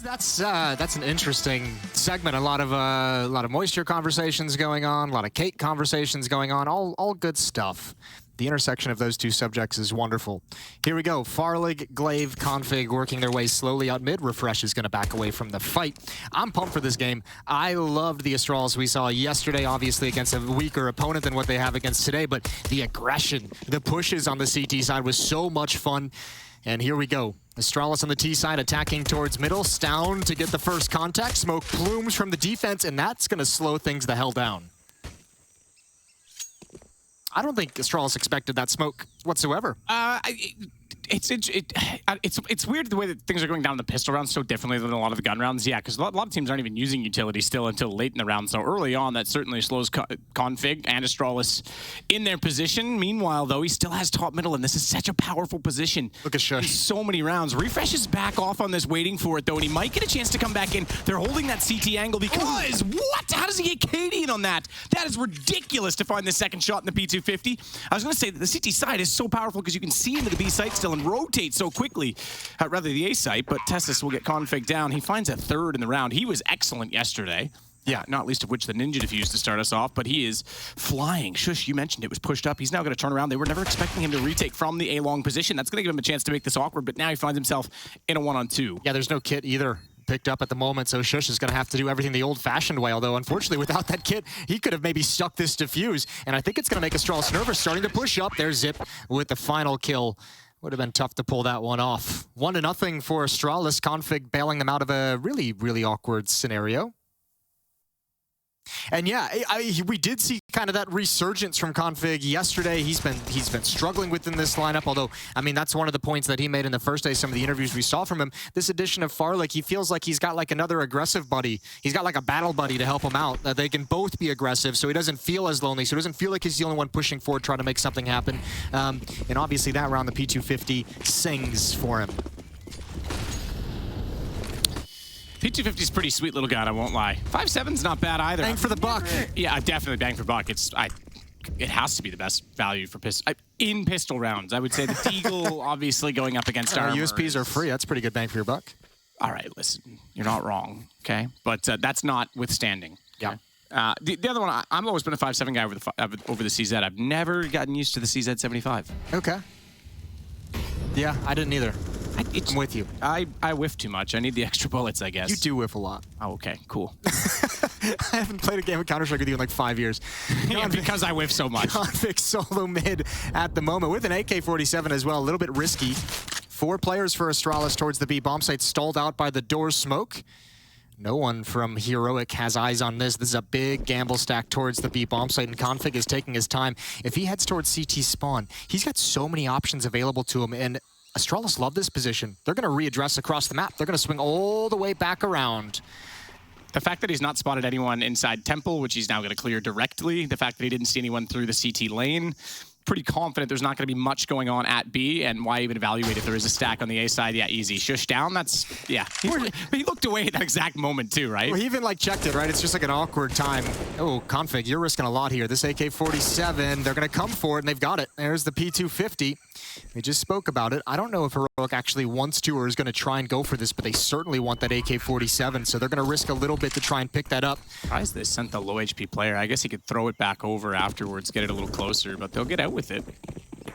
That's an interesting segment. A lot of moisture conversations going on, a lot of cake conversations going on. All good stuff. The intersection of those two subjects is wonderful. Here we go. Farlig, Glaive, Config working their way slowly out mid. Refresh is going to back away from the fight. I'm pumped for this game. I loved the Astralis we saw yesterday, obviously against a weaker opponent than what they have against today, but the aggression, the pushes on the CT side was so much fun. And here we go. Astralis on the T side attacking towards middle. Stown to get the first contact. Smoke plumes from the defense, and that's going to slow things the hell down. I don't think Astralis expected that smoke whatsoever. It's weird the way that things are going down the pistol rounds so differently than a lot of the gun rounds. Yeah, because a lot of teams aren't even using utility still until late in the round. So early on, that certainly slows Config and Astralis in their position. Meanwhile, though, he still has top middle, and this is such a powerful position. Look at Shush. So many rounds. Refresh is back off on this, waiting for it, though, and he might get a chance to come back in. They're holding that CT angle because, what? How does he get Cadian on that? That is ridiculous to find the second shot in the P250. I was going to say that the CT side is so powerful because you can see into the B site still and rotate so quickly, rather the A site, but Testis will get Config down. He finds a third in the round. He was excellent yesterday. Yeah, not least of which the Ninja defused to start us off, but he is flying. Shush, you mentioned it was pushed up. He's now going to turn around. They were never expecting him to retake from the A-long position. That's going to give him a chance to make this awkward, but now he finds himself in a one-on-two. Yeah, there's no kit either picked up at the moment, so Shush is going to have to do everything the old-fashioned way, although unfortunately without that kit, he could have maybe stuck this defuse, and I think it's going to make Astralis nervous, starting to push up. There's Zip with the final kill. Would have been tough to pull that one off. 1-0 for Astralis. Config bailing them out of a really, really awkward scenario. And yeah, we did see kind of that resurgence from Config yesterday. He's been struggling within this lineup, although, I mean, that's one of the points that he made in the first day, some of the interviews we saw from him. This addition of Farlig, he feels like he's got like another aggressive buddy. He's got like a battle buddy to help him out. They can both be aggressive, so he doesn't feel as lonely, so he doesn't feel like he's the only one pushing forward, trying to make something happen. And obviously that round, the P250 sings for him. P250 is pretty sweet little gun, I won't lie. 5.7's not bad either. Bang for the buck. Yeah, definitely bang for buck. It has to be the best value for pistol in pistol rounds. I would say the Deagle obviously going up against armor. USPs are free. That's pretty good bang for your buck. All right, listen, you're not wrong, okay? But that's not withstanding. Yeah. The other one, I've always been a 5.7 guy over the CZ. I've never gotten used to the CZ75. Okay. Yeah, I didn't either. I'm with you. I whiff too much. I need the extra bullets, I guess. You do whiff a lot. Oh, okay, cool. I haven't played a game of Counter-Strike with you in like 5 years. Yeah, because I whiff so much. Config solo mid at the moment with an AK-47 as well. A little bit risky. 4 players for Astralis towards the B bomb site, stalled out by the door smoke. No one from Heroic has eyes on this. This is a big gamble stack towards the B bomb site, and Config is taking his time. If he heads towards CT spawn, he's got so many options available to him, and Astralis love this position. They're going to readdress across the map. They're going to swing all the way back around. The fact that he's not spotted anyone inside Temple, which he's now going to clear directly, the fact that he didn't see anyone through the CT lane, pretty confident there's not going to be much going on at B, and why even evaluate if there is a stack on the A side? Yeah, easy. Shush down, that's, yeah. He looked away at that exact moment too, right? Well, he even like checked it, right? It's just like an awkward time. Oh, Config, you're risking a lot here. This AK-47, they're going to come for it, and they've got it. There's the P250. We just spoke about it. I don't know if Heroic actually wants to or is going to try and go for this, but they certainly want that AK-47, so they're going to risk a little bit to try and pick that up. Surprised they sent the low HP player. I guess he could throw it back over afterwards, get it a little closer, but they'll get out with it.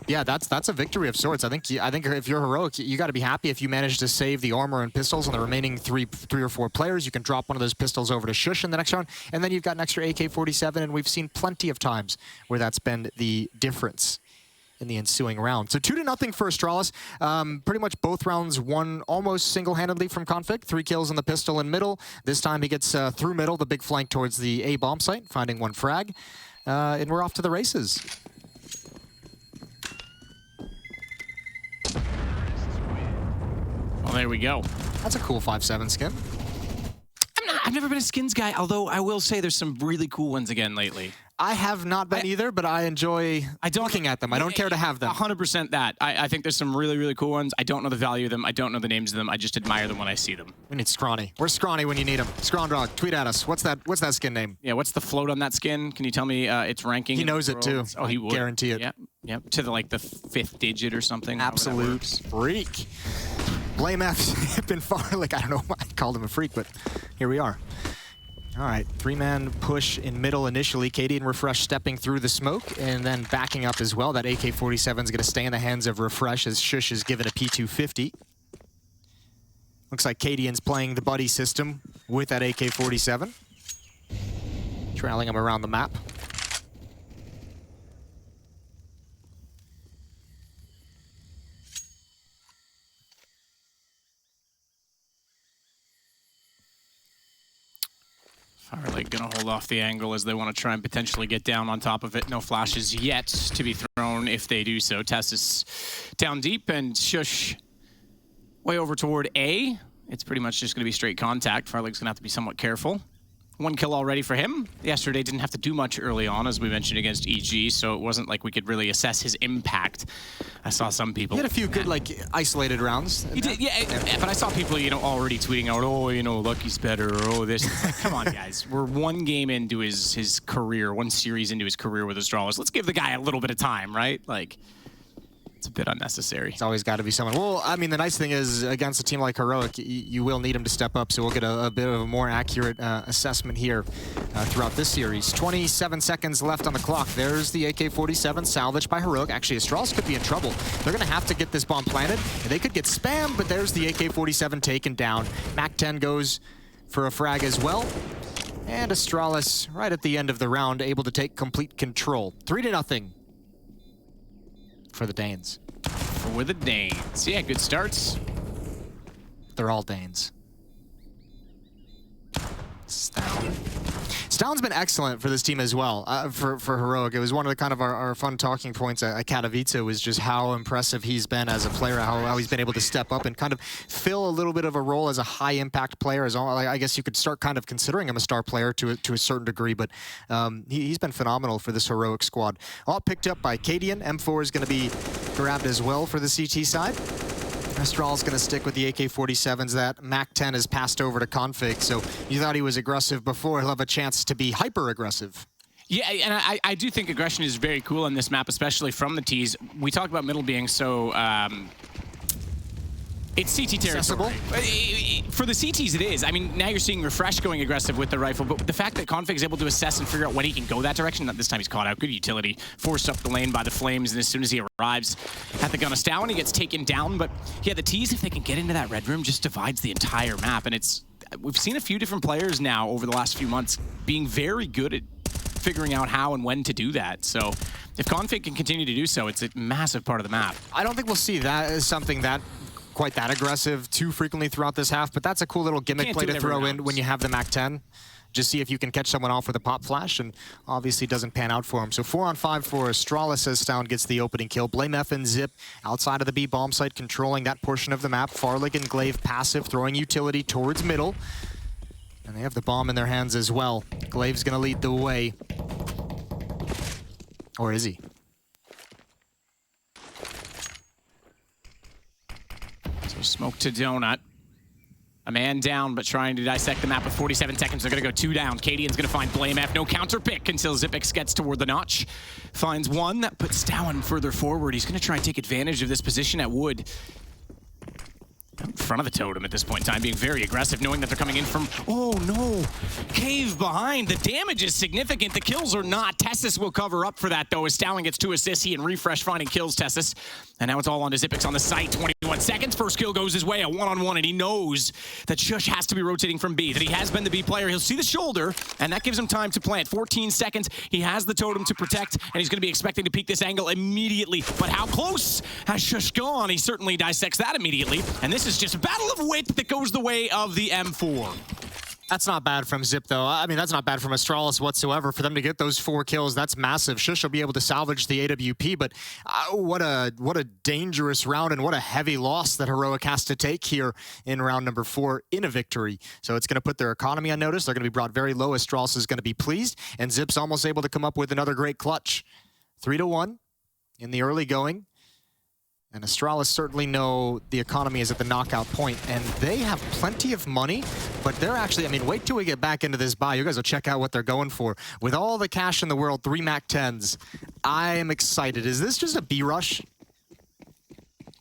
Yeah, that's a victory of sorts. I think if you're Heroic, you got to be happy if you manage to save the armor and pistols on the remaining three or four players. You can drop one of those pistols over to Shush in the next round, and then you've got an extra AK-47, and we've seen plenty of times where that's been the difference in the ensuing round. So 2-0 for Astralis. Pretty much both rounds won almost single-handedly from Config. 3 kills in the pistol in middle. This time he gets through middle, the big flank towards the A bomb site, finding 1 frag. And we're off to the races. Well, there we go. That's a cool 5.7 skin. I've never been a skins guy, although I will say there's some really cool ones again lately. I have not been either, but I enjoy looking at them. I don't care to have them. 100% that. I think there's some really, really cool ones. I don't know the value of them. I don't know the names of them. I just admire them when I see them. We need Scrawny. Where's Scrawny when you need him? Scrawndog, tweet at us. What's that skin name? Yeah, what's the float on that skin? Can you tell me its ranking? He knows it too. Oh, he would. Guarantee it. Yeah, to the 5th digit or something. Absolute freak. Blame F's been far, like, I don't know why I called him a freak, but here we are. All right, 3-man push in middle initially. Katie and Refresh stepping through the smoke and then backing up as well. That AK-47 is going to stay in the hands of Refresh as Shush is given a P250. Looks like Cadian's playing the buddy system with that AK-47. Trailing him around the map. Fire League gonna hold off the angle as they want to try and potentially get down on top of it. No flashes yet to be thrown if they do so. Tess is down deep and Shush way over toward A. It's pretty much just gonna be straight contact. Fire League's gonna have to be somewhat careful. 1 kill already for him. Yesterday didn't have to do much early on, as we mentioned, against EG, so it wasn't like we could really assess his impact. I saw some people... He had a few good, like, isolated rounds. He did, yeah, but I saw people, you know, already tweeting out, oh, you know, Lucky's better, or oh, this. Come on, guys. We're 1 game into his career, 1 series into his career with Astralis. Let's give the guy a little bit of time, right? Like... It's a bit unnecessary. It's always got to be someone. Well, I mean, the nice thing is, against a team like Heroic, you will need him to step up, so we'll get a bit of a more accurate assessment here throughout this series. 27 seconds left on the clock. There's the AK-47 salvaged by Heroic. Actually, Astralis could be in trouble. They're going to have to get this bomb planted, and they could get spammed, but there's the AK-47 taken down. MAC-10 goes for a frag as well. And Astralis, right at the end of the round, able to take complete control. 3-0. For the Danes. For the Danes. Yeah, good starts. They're all Danes. Stound's been excellent for this team as well, for Heroic. It was one of the kind of our fun talking points at Katowice was just how impressive he's been as a player, how he's been able to step up and kind of fill a little bit of a role as a high-impact player. I guess you could start kind of considering him a star player to a certain degree, but he's been phenomenal for this Heroic squad. All picked up by Cadian. M4 is going to be grabbed as well for the CT side. Astral's going to stick with the AK-47s. That MAC-10 is passed over to Config, so you thought he was aggressive before. He'll have a chance to be hyper-aggressive. Yeah, and I do think aggression is very cool on this map, especially from the Ts. We talk about middle being so... it's CT territory. For the CTs, it is. I mean, now you're seeing Refresh going aggressive with the rifle, but the fact that Config is able to assess and figure out when he can go that direction, not this time he's caught out. Good utility. Forced up the lane by the Flames, and as soon as he arrives at the gun of Stow, he gets taken down. But yeah, the Ts, if they can get into that red room, just divides the entire map. And we've seen a few different players now over the last few months being very good at figuring out how and when to do that. So if Config can continue to do so, it's a massive part of the map. I don't think we'll see that as something that quite that aggressive too frequently throughout this half, but that's a cool little gimmick play to throw in when you have the MAC-10. Just see if you can catch someone off with a pop flash, and obviously doesn't pan out for him. So 4-on-5 for Astralis as Stound gets the opening kill. Blame F and Zip outside of the B bomb site, controlling that portion of the map. Farlig and Glaive passive, throwing utility towards middle. And they have the bomb in their hands as well. Glaive's gonna lead the way. Or is he? So smoke to Donut. A man down, but trying to dissect the map with 47 seconds. They're going to go 2 down. Cadian's going to find Blame F. No counter pick until Zipix gets toward the notch. Finds one that puts Stowen further forward. He's going to try and take advantage of this position at Wood. In front of the totem at this point in time, being very aggressive, knowing that they're coming in from... Oh, no. Cave behind. The damage is significant. The kills are not. Tessus will cover up for that, though, as Stowen gets 2 assists. He and Refresh finding kills Tessus. And now it's all on to Zipix on the site. 21 seconds. First kill goes his way, a one-on-one, and he knows that Shush has to be rotating from B, that he has been the B player. He'll see the shoulder, and that gives him time to plant. 14 seconds. He has the totem to protect, and he's going to be expecting to peek this angle immediately. But how close has Shush gone? He certainly dissects that immediately. And this is just a battle of wit that goes the way of the M4. That's not bad from Zip, though. I mean, that's not bad from Astralis whatsoever. For them to get those 4 kills, that's massive. Shush will be able to salvage the AWP, but what a dangerous round and what a heavy loss that Heroic has to take here in round number 4 in a victory. So it's going to put their economy on notice. They're going to be brought very low. Astralis is going to be pleased, and Zip's almost able to come up with another great clutch. 3-1 in the early going. And Astralis certainly know the economy is at the knockout point, and they have plenty of money, but they're actually, I mean, wait till we get back into this buy. You guys will check out what they're going for. With all the cash in the world, 3 MAC-10s, I am excited. Is this just a B rush?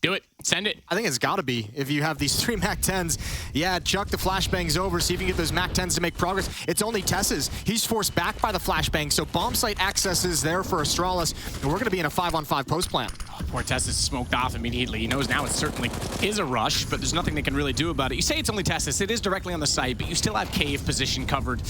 Do it. Send it. I think it's got to be. If you have these 3 MAC-10s, yeah, chuck the flashbangs over, see if you can get those MAC-10s to make progress. It's only Tess's. He's forced back by the flashbang, so bomb site access is there for Astralis, and we're going to be in a 5-on-5 post plan. Oh, poor Tess is smoked off immediately. He knows now it certainly is a rush, but there's nothing they can really do about it. You say it's only Tess. It is directly on the site, but you still have cave position covered.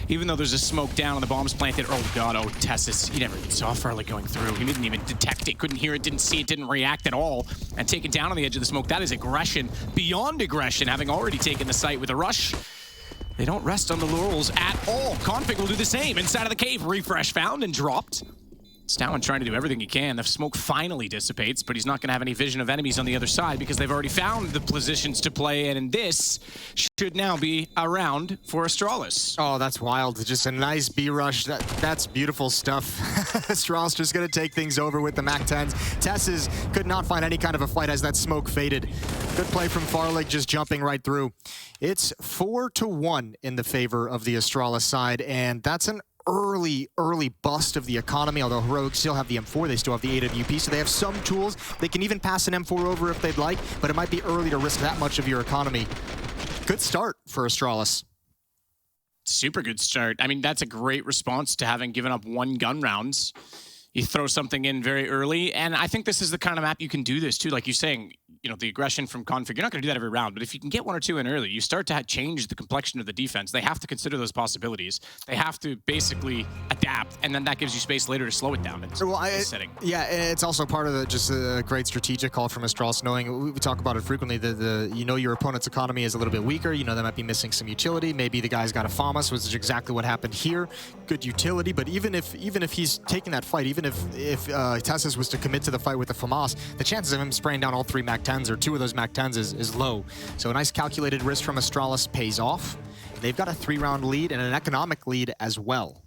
Even though there's a smoke down and the bomb's planted. Oh, God, oh, Tessus. He never saw Farley going through. He didn't even detect it, couldn't hear it, didn't see it, didn't react at all. And taken down on the edge of the smoke. That is aggression beyond aggression, having already taken the site with a rush. They don't rest on the laurels at all. Config will do the same. Inside of the cave, refresh found and dropped. Stowen trying to do everything he can. The smoke finally dissipates, but he's not going to have any vision of enemies on the other side because they've already found the positions to play in, and this should now be a round for Astralis. Oh, that's wild. Just a nice B-rush. That's beautiful stuff. Astralis just going to take things over with the MAC-10s. Tess's could not find any kind of a fight as that smoke faded. Good play from Farlig, just jumping right through. It's 4-1 in the favor of the Astralis side, and that's an early bust of the economy, although Heroic still have the M4, they still have the AWP, so they have some tools. They can even pass an M4 over if they'd like, but it might be early to risk that much of your economy. Good start for Astralis. Super good start. I mean, that's a great response to having given up 1 gun rounds. You throw something in very early, and I think this is the kind of map you can do this too. Like you're saying, you know, the aggression from Config, you're not going to do that every round, but if you can get 1 or 2 in early, you start to change the complexion of the defense. They have to consider those possibilities. They have to basically adapt, and then that gives you space later to slow it down in this setting. Yeah, it's also part of just a great strategic call from Astralis, knowing, we talk about it frequently, you know your opponent's economy is a little bit weaker, you know they might be missing some utility, maybe the guy's got a FAMAS, which is exactly what happened here. Good utility, but even if he's taking that fight, even if Tessus was to commit to the fight with the FAMAS, the chances of him spraying down all 3 MAC-10s or 2 of those MAC-10s is low. So a nice calculated risk from Astralis pays off. They've got a 3-round lead and an economic lead as well.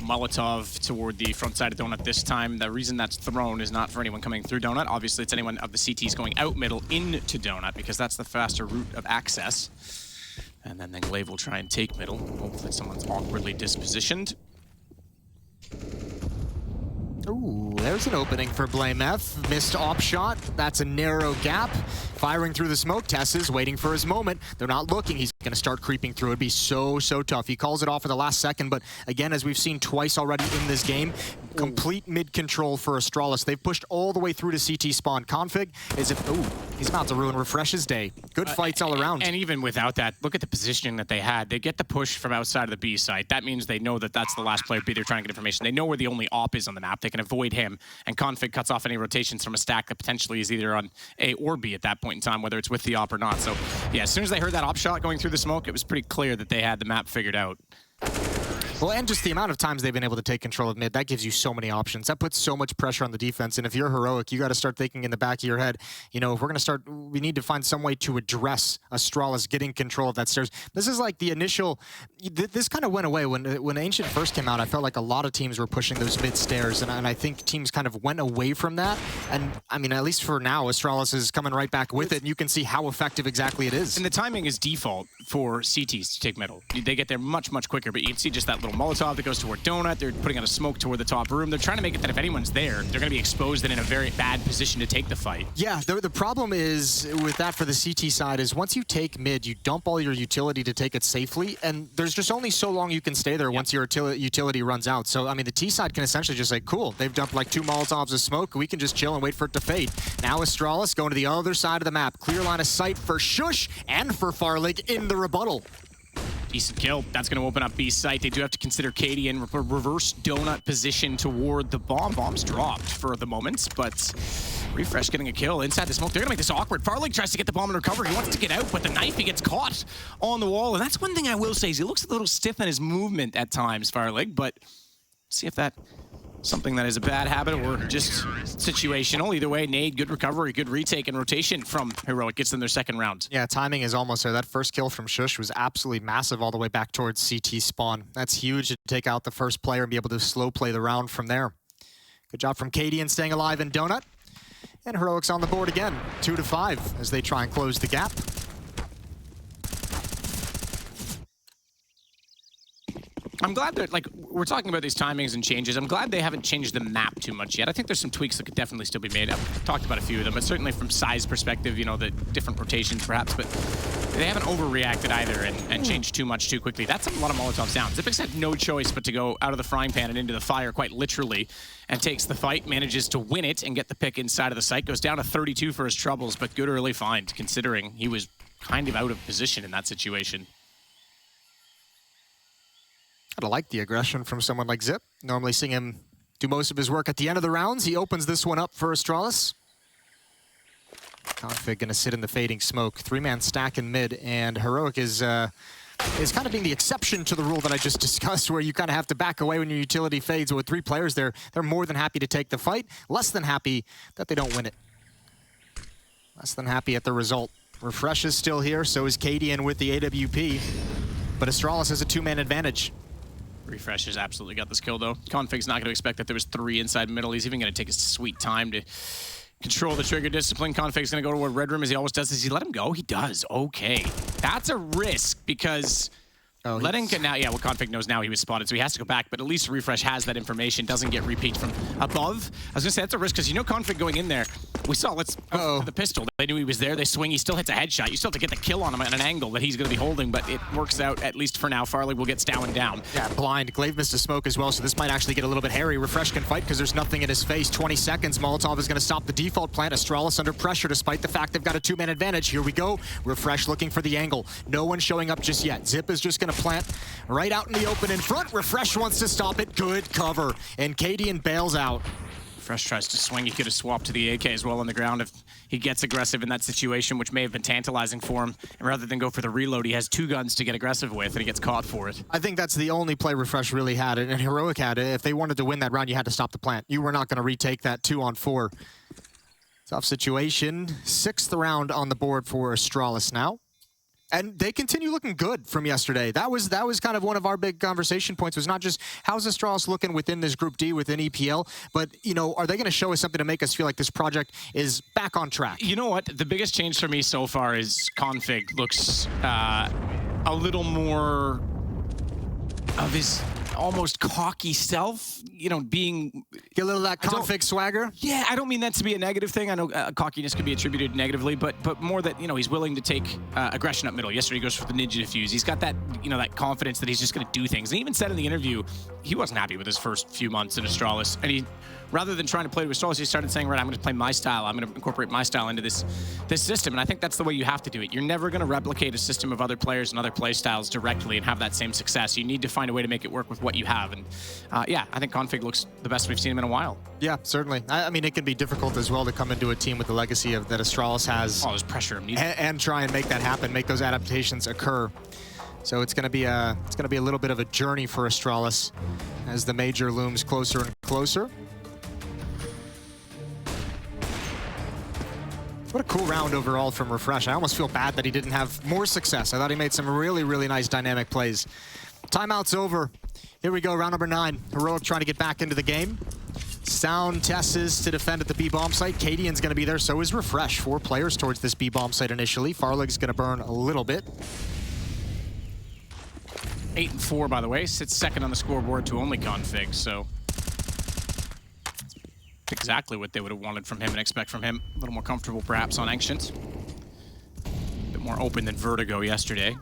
Molotov toward the front side of Donut this time. The reason that's thrown is not for anyone coming through Donut. Obviously, it's anyone of the CTs going out middle into Donut because that's the faster route of access. And then Glaive will try and take middle. Hopefully someone's awkwardly dispositioned. Ooh, there's an opening for Blame F. Missed op shot. That's a narrow gap. Firing through the smoke. Tess is waiting for his moment. They're not looking. He's going to start creeping through. It'd be so tough. He calls it off at the last second, but again, as we've seen twice already in this game, complete mid-control for Astralis. They've pushed all the way through to CT spawn. Config is he's about to ruin Refresh's day. Good fights all around. And even without that, look at the positioning that they had. They get the push from outside of the B site. That means they know that that's the last player B. They're trying to get information. They know where the only op is on the map. They can avoid him, and Config cuts off any rotations from a stack that potentially is either on A or B at that point in time, whether it's with the op or not. So yeah, as soon as they heard that op shot going through the smoke, it was pretty clear that they had the map figured out. Well, and just the amount of times they've been able to take control of mid, that gives you so many options. That puts so much pressure on the defense. And if you're Heroic, you got to start thinking in the back of your head, you know, if we're going to start, we need to find some way to address Astralis getting control of that stairs. This is like the initial, this kind of went away. When Ancient first came out, I felt like a lot of teams were pushing those mid stairs. And I think teams kind of went away from that. And I mean, at least for now, Astralis is coming right back with it. And you can see how effective exactly it is. And the timing is default for CTs to take middle. They get there much quicker, but you can see just that little Molotov that goes toward Donut. They're putting out a smoke toward the top room. They're trying to make it that if anyone's there, they're going to be exposed and in a very bad position to take the fight. Yeah, the problem is with that for the CT side is once you take mid, you dump all your utility to take it safely, and there's just only so long you can stay there once your utility runs out. So, I mean, the T side can essentially just say, cool, they've dumped like 2 Molotovs of smoke. We can just chill and wait for it to fade. Now Astralis going to the other side of the map. Clear line of sight for Shush and for Farlig in the rebuttal. Decent kill. That's going to open up B site. They do have to consider Katie in reverse Donut position toward the bomb. Bomb's dropped for the moment, but Refresh getting a kill inside the smoke. They're going to make this awkward. Farlig tries to get the bomb and recover. He wants to get out, but the knife, he gets caught on the wall. And that's one thing I will say is he looks a little stiff in his movement at times, Farlig, but see if that something that is a bad habit or just situational. Either way, nade, good recovery, good retake and rotation from Heroic. Gets them their second round. Yeah, timing is almost there. That first kill from Shush was absolutely massive all the way back towards CT spawn. That's huge to take out the first player and be able to slow play the round from there. Good job from Katie and staying alive in Donut. And Heroic's on the board again, 2-5 as they try and close the gap. I'm glad that, like, we're talking about these timings and changes. I'm glad they haven't changed the map too much yet. I think there's some tweaks that could definitely still be made. I've talked about a few of them, but certainly from size perspective, you know, the different rotations perhaps, but they haven't overreacted either and changed too much too quickly. That's a lot of Molotovs down. Xyp9x had no choice but to go out of the frying pan and into the fire, quite literally, and takes the fight, manages to win it and get the pick inside of the site. Goes down to 32 for his troubles, but good early find, considering he was kind of out of position in that situation. I like the aggression from someone like Xyp. Normally seeing him do most of his work at the end of the rounds. He opens this one up for Astralis. Config gonna sit in the fading smoke. Three-man stack in mid, and Heroic is kind of being the exception to the rule that I just discussed, where you kind of have to back away when your utility fades. With 3 players, they're more than happy to take the fight. Less than happy that they don't win it. Less than happy at the result. Refresh is still here, so is Cadian with the AWP. But Astralis has a 2-man advantage. Refresh has absolutely got this kill, though. Config's not going to expect that there was 3 inside middle. He's even going to take his sweet time to control the trigger discipline. Config's going to go toward Red Room as he always does. Does he let him go? He does. Okay. That's a risk because letting now, yeah, well, Config knows now he was spotted, so he has to go back, but at least Refresh has that information, doesn't get repeat from above. I was going to say, that's a risk because you know Config going in there, we saw, let's go for the pistol. They knew he was there, they swing, he still hits a headshot. You still have to get the kill on him at an angle that he's going to be holding, but it works out, at least for now. Farley will get Stow and down. Yeah, blind. Glaive missed a smoke as well, so this might actually get a little bit hairy. Refresh can fight because there's nothing in his face. 20 seconds, Molotov is going to stop the default plant. Astralis under pressure despite the fact they've got a 2-man advantage. Here we go. Refresh looking for the angle. No one showing up just yet. Xyp is just going to plant right out in the open in front. Refresh wants to stop it. Good cover. And Cadian bails out. Refresh tries to swing. He could have swapped to the AK as well on the ground if he gets aggressive in that situation, which may have been tantalizing for him. And rather than go for the reload, he has 2 guns to get aggressive with, and he gets caught for it. I think that's the only play Refresh really had, and Heroic had it. If they wanted to win that round, you had to stop the plant. You were not going to retake that 2-on-4. Tough situation. 6th round on the board for Astralis now. And they continue looking good from yesterday. That was kind of one of our big conversation points, was not just how's Astralis looking within this Group D, within EPL, but, you know, are they going to show us something to make us feel like this project is back on track? You know what? The biggest change for me so far is Config looks a little more of his almost cocky self, you know, being... Get a little of that Config swagger? Yeah, I don't mean that to be a negative thing. I know cockiness could be attributed negatively, but more that, you know, he's willing to take aggression up middle. Yesterday he goes for the ninja defuse. He's got that, you know, that confidence that he's just going to do things. And he even said in the interview he wasn't happy with his first few months in Astralis. And he, rather than trying to play to Astralis, he started saying, right, I'm going to play my style. I'm going to incorporate my style into this system. And I think that's the way you have to do it. You're never going to replicate a system of other players and other play styles directly and have that same success. You need to find a way to make it work with what you have. And yeah, I think Config looks the best we've seen him in a while. Yeah, certainly. I mean, it can be difficult as well to come into a team with the legacy of that Astralis has. Oh, there's pressure immediately. And try and make that happen, make those adaptations occur. So it's going to be a little bit of a journey for Astralis as the major looms closer and closer. What a cool round overall from Refresh. I almost feel bad that he didn't have more success. I thought he made some really, really nice dynamic plays. Timeout's over. Here we go, round number 9. Heroic trying to get back into the game. Sound Tesses to defend at the B-bomb site. Cadian's going to be there, so is Refresh. 4 players towards this B-bomb site initially. Farlig's going to burn a little bit. 8 and 4, by the way. Sits second on the scoreboard to only Config, so exactly what they would have wanted from him and expect from him. A little more comfortable, perhaps, on Ancient. A bit more open than Vertigo yesterday.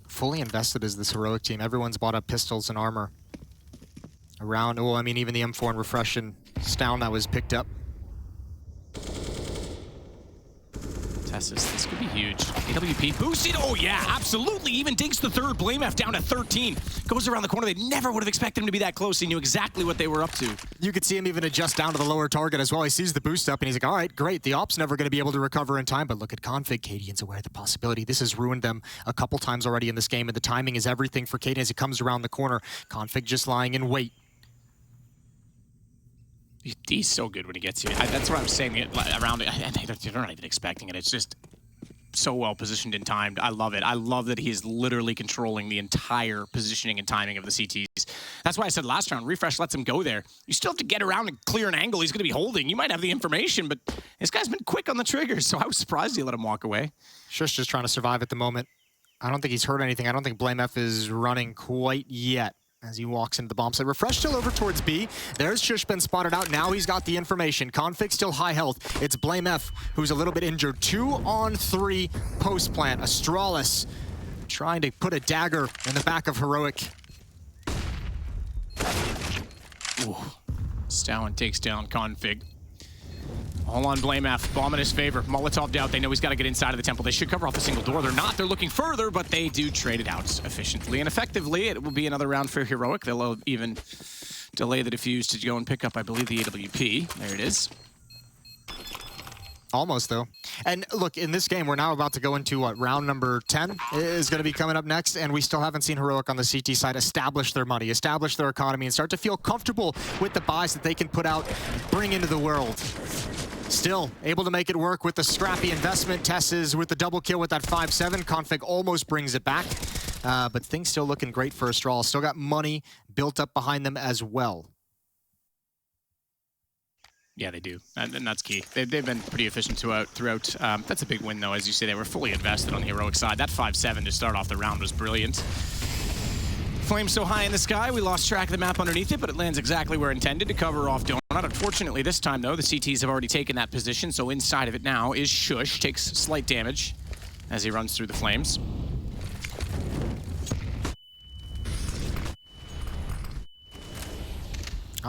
Fully invested is this Heroic team. Everyone's bought up pistols and armor. Around, well, I mean, even the M4 and Refresh and Stown that was picked up. Tessus, this could be huge. AWP boosted, oh yeah, absolutely. Even digs the third, BlameF down to 13. Goes around the corner, they never would have expected him to be that close. He knew exactly what they were up to. You could see him even adjust down to the lower target as well. He sees the boost up and he's like, all right, great. The op's never going to be able to recover in time, but look at Config. Cadian's aware of the possibility. This has ruined them a couple times already in this game, and the timing is everything for Cadian as he comes around the corner. Config just lying in wait. He's so good when he gets you. That's what I'm saying. Around it, they're not even expecting it. It's just so well positioned and timed. I love it. I love that he is literally controlling the entire positioning and timing of the CTs. That's why I said last round, Refresh lets him go there. You still have to get around and clear an angle he's going to be holding. You might have the information, but this guy's been quick on the triggers, so I was surprised he let him walk away. Shush just trying to survive at the moment. I don't think he's heard anything. I don't think BlameF is running quite yet. as he walks into the bomb site. Refresh still over towards B. There's Shush been spotted out. Now he's got the information. Config still high health. It's Blame F who's a little bit injured. 2-on-3 post plant. Astralis trying to put a dagger in the back of Heroic. Ooh. Stowen takes down Config. All on Blame F. Bomb in his favor. Molotov out. They know he's got to get inside of the temple. They should cover off a single door. They're not. They're looking further, but they do trade it out efficiently and effectively. It will be another round for Heroic. They'll even delay the defuse to go and pick up, I believe, the AWP. There it is. Almost, though. And look, in this game, we're now about to go into, what, round number 10 is going to be coming up next, and we still haven't seen Heroic on the CT side establish their money, establish their economy, and start to feel comfortable with the buys that they can put out, bring into the world. Still able to make it work with the scrappy investment. Tesses with the double kill with that 5-7. Config almost brings it back, but things still looking great for Astralis. Still got money built up behind them as well. Yeah, they do, and that's key. They've been pretty efficient throughout. That's a big win, though. As you say, they were fully invested on the Heroic side. That 5-7 to start off the round was brilliant. Flame so high in the sky, we lost track of the map underneath it, but it lands exactly where intended to cover off Donut. Unfortunately, this time, though, the CTs have already taken that position, so inside of it now is Shush. Takes slight damage as he runs through the flames.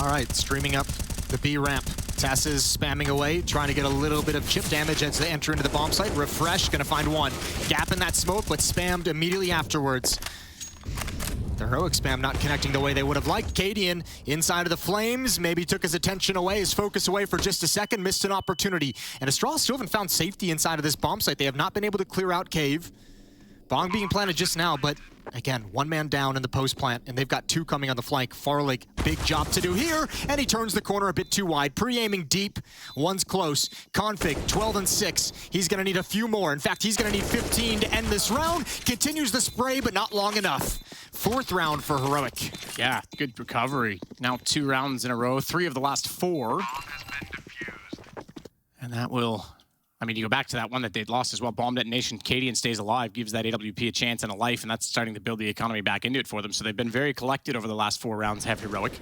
All right, streaming up the B ramp. Tess is spamming away, trying to get a little bit of chip damage as they enter into the bomb site. Refresh, gonna find one. Gap in that smoke, but spammed immediately afterwards. The Heroic spam not connecting the way they would have liked. Cadian inside of the flames, maybe took his attention away, his focus away for just a second, missed an opportunity. And Astralis still haven't found safety inside of this bomb site. They have not been able to clear out Cave. Bomb being planted just now, but again, one man down in the post plant, and they've got two coming on the flank. Farlig, big job to do here, and he turns the corner a bit too wide. Pre-aiming deep, one's close. Config, 12-6. He's gonna need a few more. In fact, he's gonna need 15 to end this round. Continues the spray, but not long enough. Fourth round for Heroic. Yeah, good recovery. Now 2 rounds in a row, 3 of the last 4. And that will... I mean, you go back to that one that they'd lost as well. Bomb detonation, Cadian stays alive, gives that AWP a chance and a life, and that's starting to build the economy back into it for them. So they've been very collected over the last 4 rounds, have Heroic.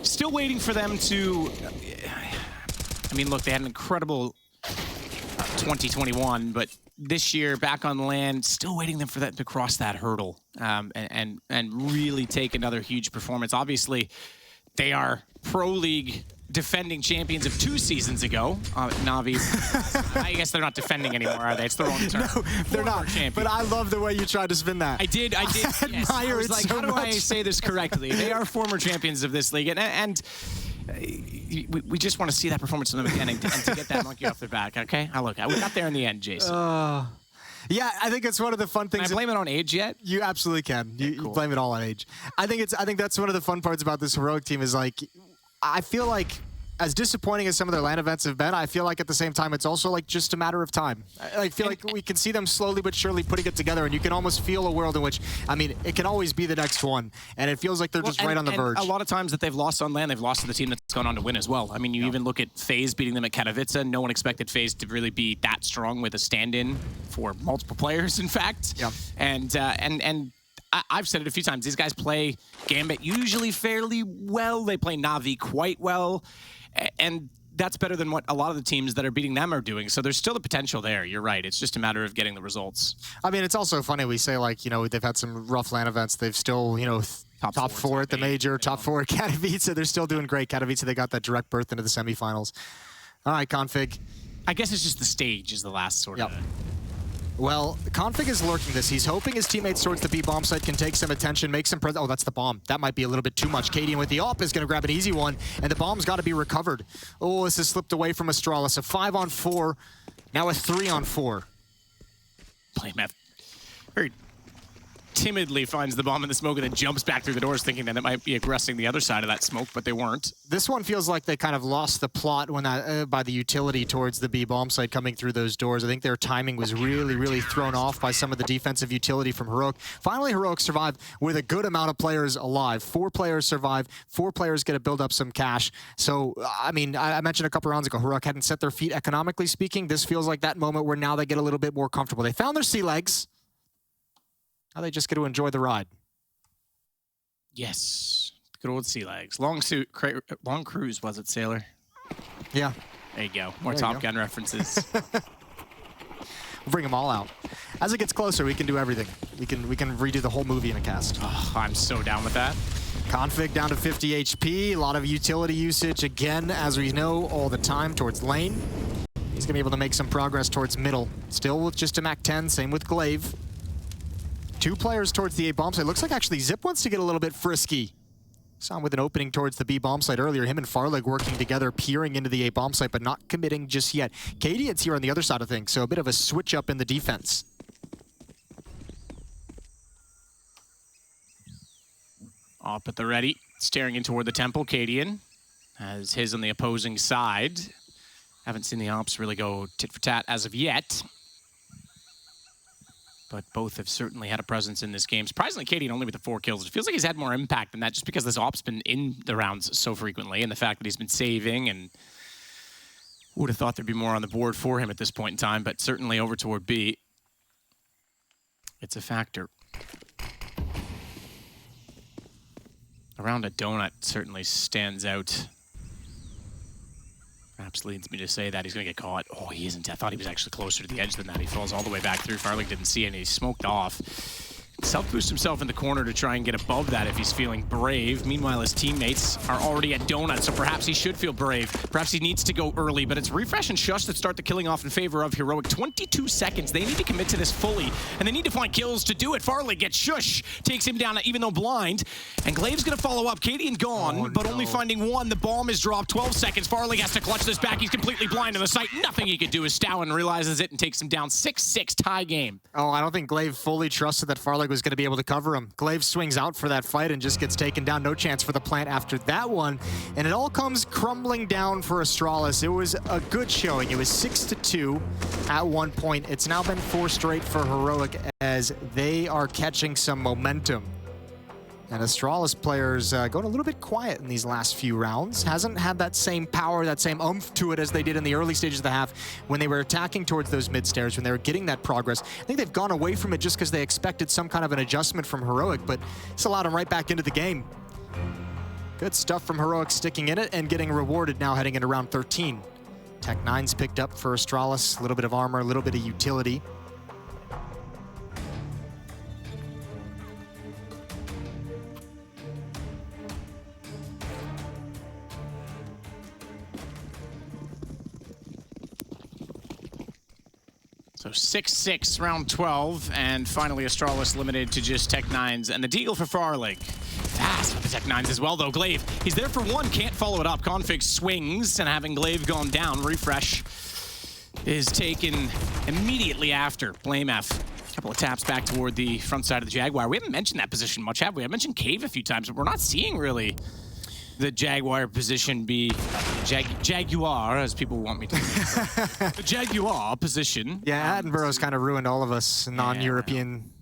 Still waiting for them to... I mean, look, they had an incredible 2021, but this year, back on land, still waiting for them to cross that hurdle and really take another huge performance. Obviously, they are Pro League defending champions of 2 seasons ago. Na'Vi, I guess they're not defending anymore, are they? It's the wrong term. No, they're not. Champion. But I love the way you tried to spin that. I did. I Yes. admire I was it like, so how do much. I say this correctly? They are former champions of this league, and we just want to see that performance from them again and to get that monkey off their back. Okay, we got there in the end, Jason. Yeah, I think it's one of the fun things. Can I blame it on age yet? You absolutely can. You Cool. blame it all on age. I think that's one of the fun parts about this Heroic team is like, I feel like as disappointing as some of their LAN events have been, I feel like at the same time it's also like just a matter of time. I feel like we can see them slowly but surely putting it together, and you can almost feel a world in which, I mean, it can always be the next one, and it feels like they're just right on the verge. A lot of times that they've lost on land, they've lost to the team that's gone on to win as well. I mean, you even look at FaZe beating them at Katowice. No one expected FaZe to really be that strong with a stand-in for multiple players, in fact. Yeah. And I've said it a few times. These guys play Gambit usually fairly well. They play Na'Vi quite well. And that's better than what a lot of the teams that are beating them are doing. So there's still the potential there. You're right. It's just a matter of getting the results. I mean, it's also funny. We say, like, you know, they've had some rough LAN events. They've still, you know, top 4 at the major, top 4 at Katowice. They're still doing great. Katowice, they got that direct berth into the semifinals. All right, Config. I guess it's just the stage is the last sort of... Well, Config is lurking this. He's hoping his teammates towards the B bomb site can take some attention, make some oh, that's the bomb. That might be a little bit too much. Cadian with the AWP is going to grab an easy one, and the bomb's got to be recovered. Oh, this has slipped away from Astralis. A 5-on-4, now a 3-on-4. Playmath very timidly finds the bomb in the smoke and then jumps back through the doors thinking that it might be aggressing the other side of that smoke, but they weren't. This one feels like they kind of lost the plot when that by the utility towards the B bomb site coming through those doors. I think their timing was really thrown off by some of the defensive utility from Heroic. Finally, Heroic survived with a good amount of players alive. 4 players survive. 4 players get to build up some cash. So, I mean, I mentioned a couple rounds ago, Heroic hadn't set their feet economically speaking. This feels like that moment where now they get a little bit more comfortable. They found their sea legs. Now they just get to enjoy the ride. Yes. Good old sea legs. Long cruise, was it, Sailor? Yeah. There you go. More There you Top go. Gun references. We'll bring them all out. As it gets closer, we can do everything. We can redo the whole movie in a cast. Oh, I'm so down with that. Config down to 50 HP. A lot of utility usage, again, as we know, all the time towards lane. He's going to be able to make some progress towards middle. Still with just a Mac 10, same with Glaive. 2 players towards the A bomb site. Looks like actually Zip wants to get a little bit frisky. Saw him with an opening towards the B bomb site earlier. Him and Farlig working together, peering into the A bomb site, but not committing just yet. Katie, it's here on the other side of things, so a bit of a switch up in the defense. Up at the ready, staring in toward the temple. Cadian has his on the opposing side. Haven't seen the ops really go tit for tat as of yet. But both have certainly had a presence in this game. Surprisingly, Cadian only with the 4 kills. It feels like he's had more impact than that just because this op's been in the rounds so frequently, and the fact that he's been saving, and would have thought there'd be more on the board for him at this point in time, but certainly over toward B. It's a factor. Around a donut certainly stands out. Perhaps leads me to say that he's going to get caught. Oh, he isn't. I thought he was actually closer to the edge than that. He falls all the way back through. Farlig didn't see it, and he smoked off. Self-boost himself in the corner to try and get above that if he's feeling brave. Meanwhile, his teammates are already at donut, so perhaps he should feel brave. Perhaps he needs to go early, but it's Refresh and Shush that start the killing off in favor of Heroic. 22 seconds. They need to commit to this fully, and they need to find kills to do it. Farlig gets Shush, takes him down even though blind, and Glaive's going to follow up. Cadian gone, but only finding 1. The bomb is dropped. 12 seconds. Farlig has to clutch this back. He's completely blind on the site. Nothing he can do as Stowen realizes it and takes him down. 6-6 tie game. Oh, I don't think Glaive fully trusted that Farlig was going to be able to cover him. Glaive swings out for that fight and just gets taken down. No chance for the plant after that one. And it all comes crumbling down for Astralis. It was a good showing. It was 6-2 at one point. It's now been 4 straight for Heroic as they are catching some momentum. And Astralis players going a little bit quiet in these last few rounds. Hasn't had that same power, that same oomph to it as they did in the early stages of the half when they were attacking towards those mid-stairs, when they were getting that progress. I think they've gone away from it just because they expected some kind of an adjustment from Heroic, but it's allowed them right back into the game. Good stuff from Heroic sticking in it and getting rewarded now heading into round 13. Tech 9's picked up for Astralis. A little bit of armor, a little bit of utility. So 6-6, round 12, and finally Astralis limited to just Tech 9s, and the deagle for Farlig. Fast with the Tech 9s as well, though. Glaive, he's there for 1, can't follow it up. Config swings, and having Glaive gone down, Refresh is taken immediately after. Blame F. A couple of taps back toward the front side of the Jaguar. We haven't mentioned that position much, have we? I mentioned Cave a few times, but we're not seeing really the Jaguar position be Jaguar, as people want me to the Jaguar position. Yeah, Attenborough's kind of ruined all of us non-European.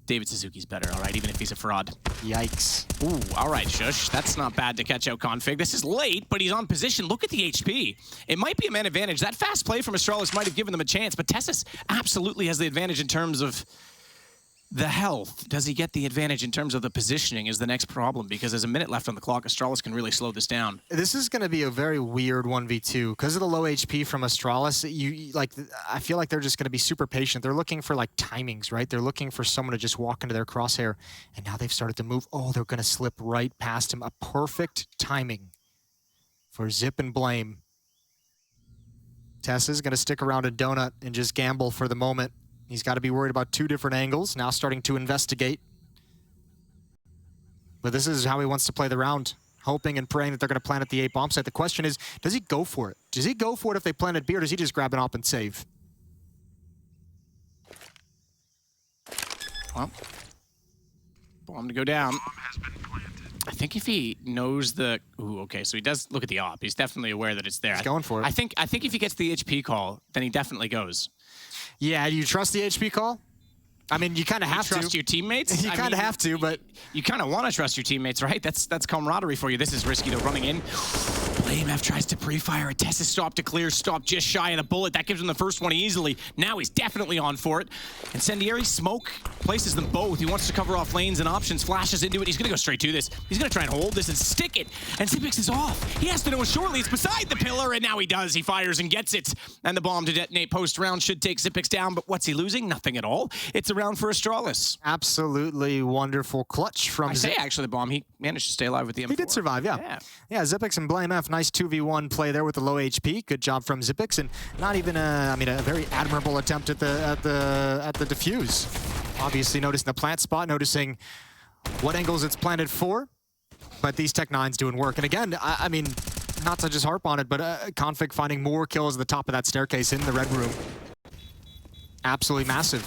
David Suzuki's better, all right, even if he's a fraud. Yikes. Ooh, all right, Shush. That's not bad to catch out Config. This is late, but he's on position. Look at the HP. It might be a man advantage. That fast play from Astralis might have given them a chance, but Tessus absolutely has the advantage in terms of the health. Does he get the advantage in terms of the positioning is the next problem, because there's a minute left on the clock. Astralis can really slow this down. This is going to be a very weird 1v2 because of the low HP from Astralis. I feel like they're just going to be super patient. They're looking for like timings, right? They're looking for someone to just walk into their crosshair, and now they've started to move. Oh, they're going to slip right past him. A perfect timing for Zip and Blame. Tess is going to stick around a donut and just gamble for the moment. He's got to be worried about 2 different angles, now starting to investigate. But this is how he wants to play the round, hoping and praying that they're going to plant at the A bomb site. The question is, does he go for it? Does he go for it if they planted B, or does he just grab an op and save? Well, bomb to go down. I think if he knows the... Ooh, okay, so he does look at the op. He's definitely aware that it's there. He's going for it. I think if he gets the HP call, then he definitely goes. Yeah, do you trust the HP call? I mean, you kind of have to. Trust your teammates? You kind of have to, but... You kind of want to trust your teammates, right? That's camaraderie for you. This is risky, though, running in. BlameF tries to pre-fire. A Tessa's stop to clear, stop just shy of the bullet. That gives him the first one easily. Now he's definitely on for it. Incendiary smoke places them both. He wants to cover off lanes and options, flashes into it. He's going to go straight to this. He's going to try and hold this and stick it. And Xipix is off. He has to know shortly. It's beside the pillar, and now he does. He fires and gets it. And the bomb to detonate post-round should take Xipix down, but what's he losing? Nothing at all. It's a round for Astralis. Absolutely wonderful clutch from I say actually the bomb, he managed to stay alive with the M4. He did survive, yeah. Yeah, Xipix and BlameF, nice 2v1 play there with the low HP. Good job from Xipix, and not even a very admirable attempt at the defuse. Obviously noticing the plant spot, noticing what angles it's planted for, but these Tech-9s doing work. And again, I mean, not to just harp on it, but Config finding more kills at the top of that staircase in the red room. Absolutely massive.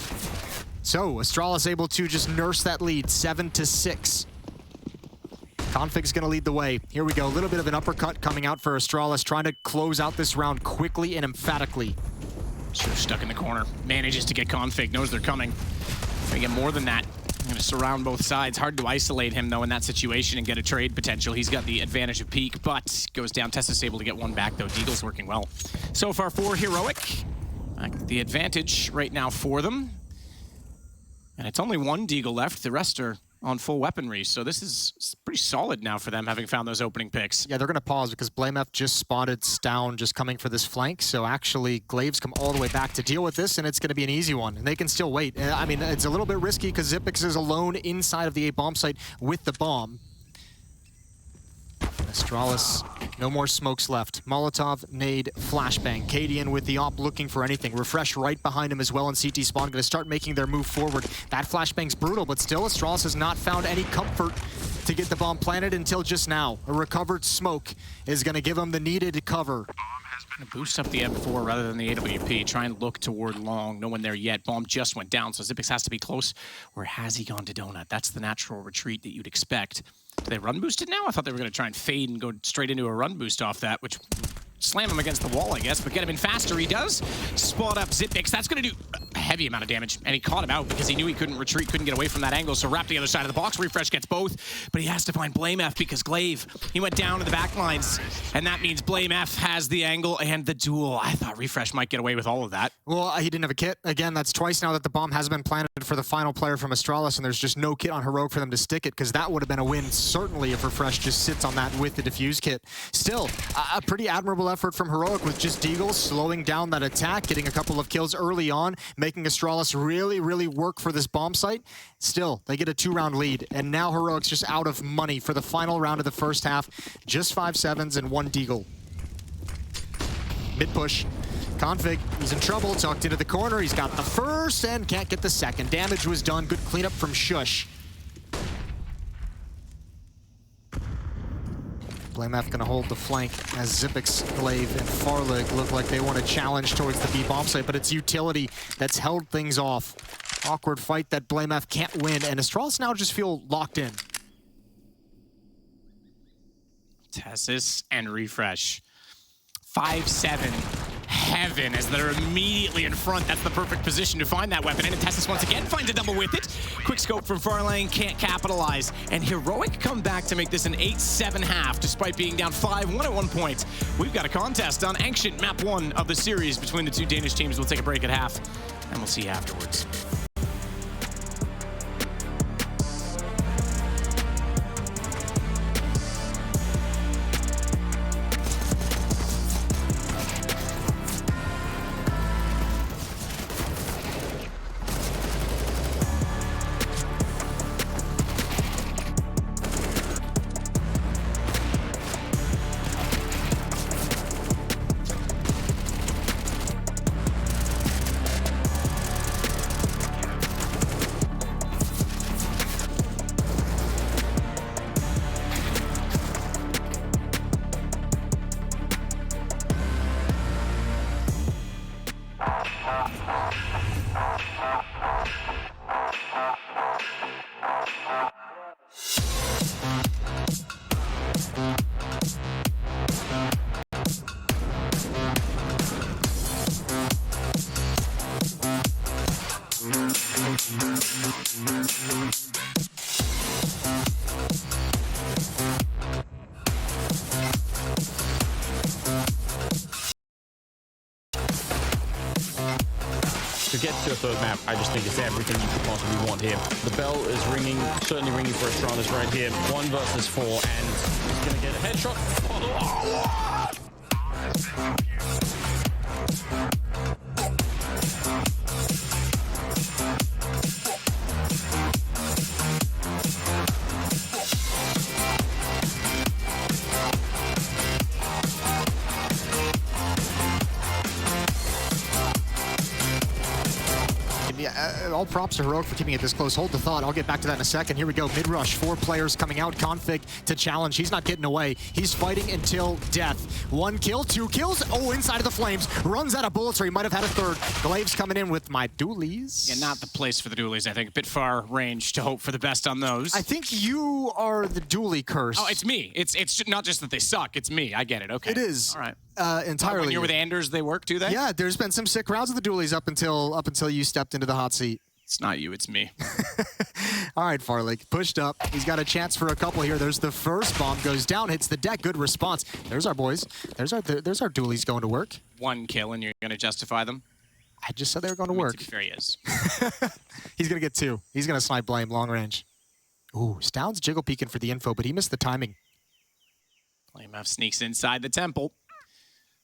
So, Astralis able to just nurse that lead, 7-6. Config's gonna lead the way. Here we go, a little bit of an uppercut coming out for Astralis, trying to close out this round quickly and emphatically. Sure, stuck in the corner. Manages to get Config, knows they're coming. Gonna get more than that. Gonna surround both sides. Hard to isolate him, though, in that situation and get a trade potential. He's got the advantage of peak, but goes down. Tessa's able to get one back, though. Deagle's working well. So far for Heroic. The advantage right now for them. And it's only one Deagle left. The rest are on full weaponry, so this is pretty solid now for them, having found those opening picks. Yeah, they're going to pause because BlameF just spotted Stown just coming for this flank, so actually Glaives come all the way back to deal with this, and it's going to be an easy one, and they can still wait. I mean, it's a little bit risky because Xipix is alone inside of the A bomb site with the bomb. Astralis, no more smokes left. Molotov, nade, flashbang. Cadian with the op looking for anything. Refresh right behind him as well, and CT Spawn going to start making their move forward. That flashbang's brutal, but still Astralis has not found any comfort to get the bomb planted until just now. A recovered smoke is going to give him the needed cover. Boost up the M4 rather than the AWP. Try and look toward long. No one there yet. Bomb just went down, so Xipix has to be close. Or has he gone to Donut? That's the natural retreat that you'd expect. Do they run boost it now? I thought they were going to try and fade and go straight into a run boost off that, which slam him against the wall, I guess, but get him in faster. He does. Spot up Xipix. That's going to do a heavy amount of damage, and he caught him out because he knew he couldn't retreat, couldn't get away from that angle, so wrap to the other side of the box. Refresh gets both, but he has to find BlameF because Glaive, he went down to the back lines, and that means BlameF has the angle and the duel. I thought Refresh might get away with all of that. Well, he didn't have a kit. Again, that's twice now that the bomb has been planted for the final player from Astralis, and there's just no kit on Heroic for them to stick it, because that would have been a win, certainly, if Refresh just sits on that with the defuse kit. Still, a pretty admirable effort from Heroic with just Deagle slowing down that attack, getting a couple of kills early on, making Astralis really, really work for this bomb site. Still, they get a 2-round lead, and now Heroic's just out of money for the final round of the first half. Just 5 7s and 1 Deagle. Mid push. Config, he's in trouble, tucked into the corner. He's got the first and can't get the second. Damage was done. Good cleanup from Shush. BlameF gonna hold the flank as Xipix, Glaive, and Farlig look like they want to challenge towards the B bomb site, but it's utility that's held things off. Awkward fight that BlameF can't win, and Astralis now just feel locked in. Tessis and Refresh. 5-7. Heaven, as they're immediately in front. That's the perfect position to find that weapon. And Tessis once again finds a double with it. Quick scope from Farlang, can't capitalize. And Heroic come back to make this an 8-7 half, despite being down 5-1 at one point. We've got a contest on Ancient Map 1 of the series between the two Danish teams. We'll take a break at half, and we'll see you afterwards. to a third map, I just think it's everything you could possibly want here. The bell is ringing, certainly ringing for Astralis right here. 1 versus 4, and he's going to get a headshot. Yeah, all props to Heroic for keeping it this close. Hold the thought. I'll get back to that in a second. Here we go. Mid-rush. 4 players coming out. Config to challenge. He's not getting away. He's fighting until death. 1 kill, 2 kills. Oh, inside of the flames. Runs out of bullets, or he might have had a third. Glaive's coming in with my dualies. Yeah, not the place for the dualies, I think. A bit far range to hope for the best on those. I think you are the dualie curse. Oh, it's me. It's not just that they suck. It's me. I get it. Okay. It is. All right. Entirely. When you're with Anders, they work, do they? Yeah, there's been some sick rounds of the dualies up until you stepped into the hot seat. It's not you, it's me. All right, Farley, pushed up. He's got a chance for a couple here. There's the first bomb, goes down, hits the deck. Good response. There's our boys. There's our dualies going to work. 1 kill, and you're going to justify them? I just said they were going to work. To be fair, he is. He's going to get 2. He's going to snipe Blame long range. Ooh, Stound's jiggle peeking for the info, but he missed the timing. Blame F sneaks inside the temple.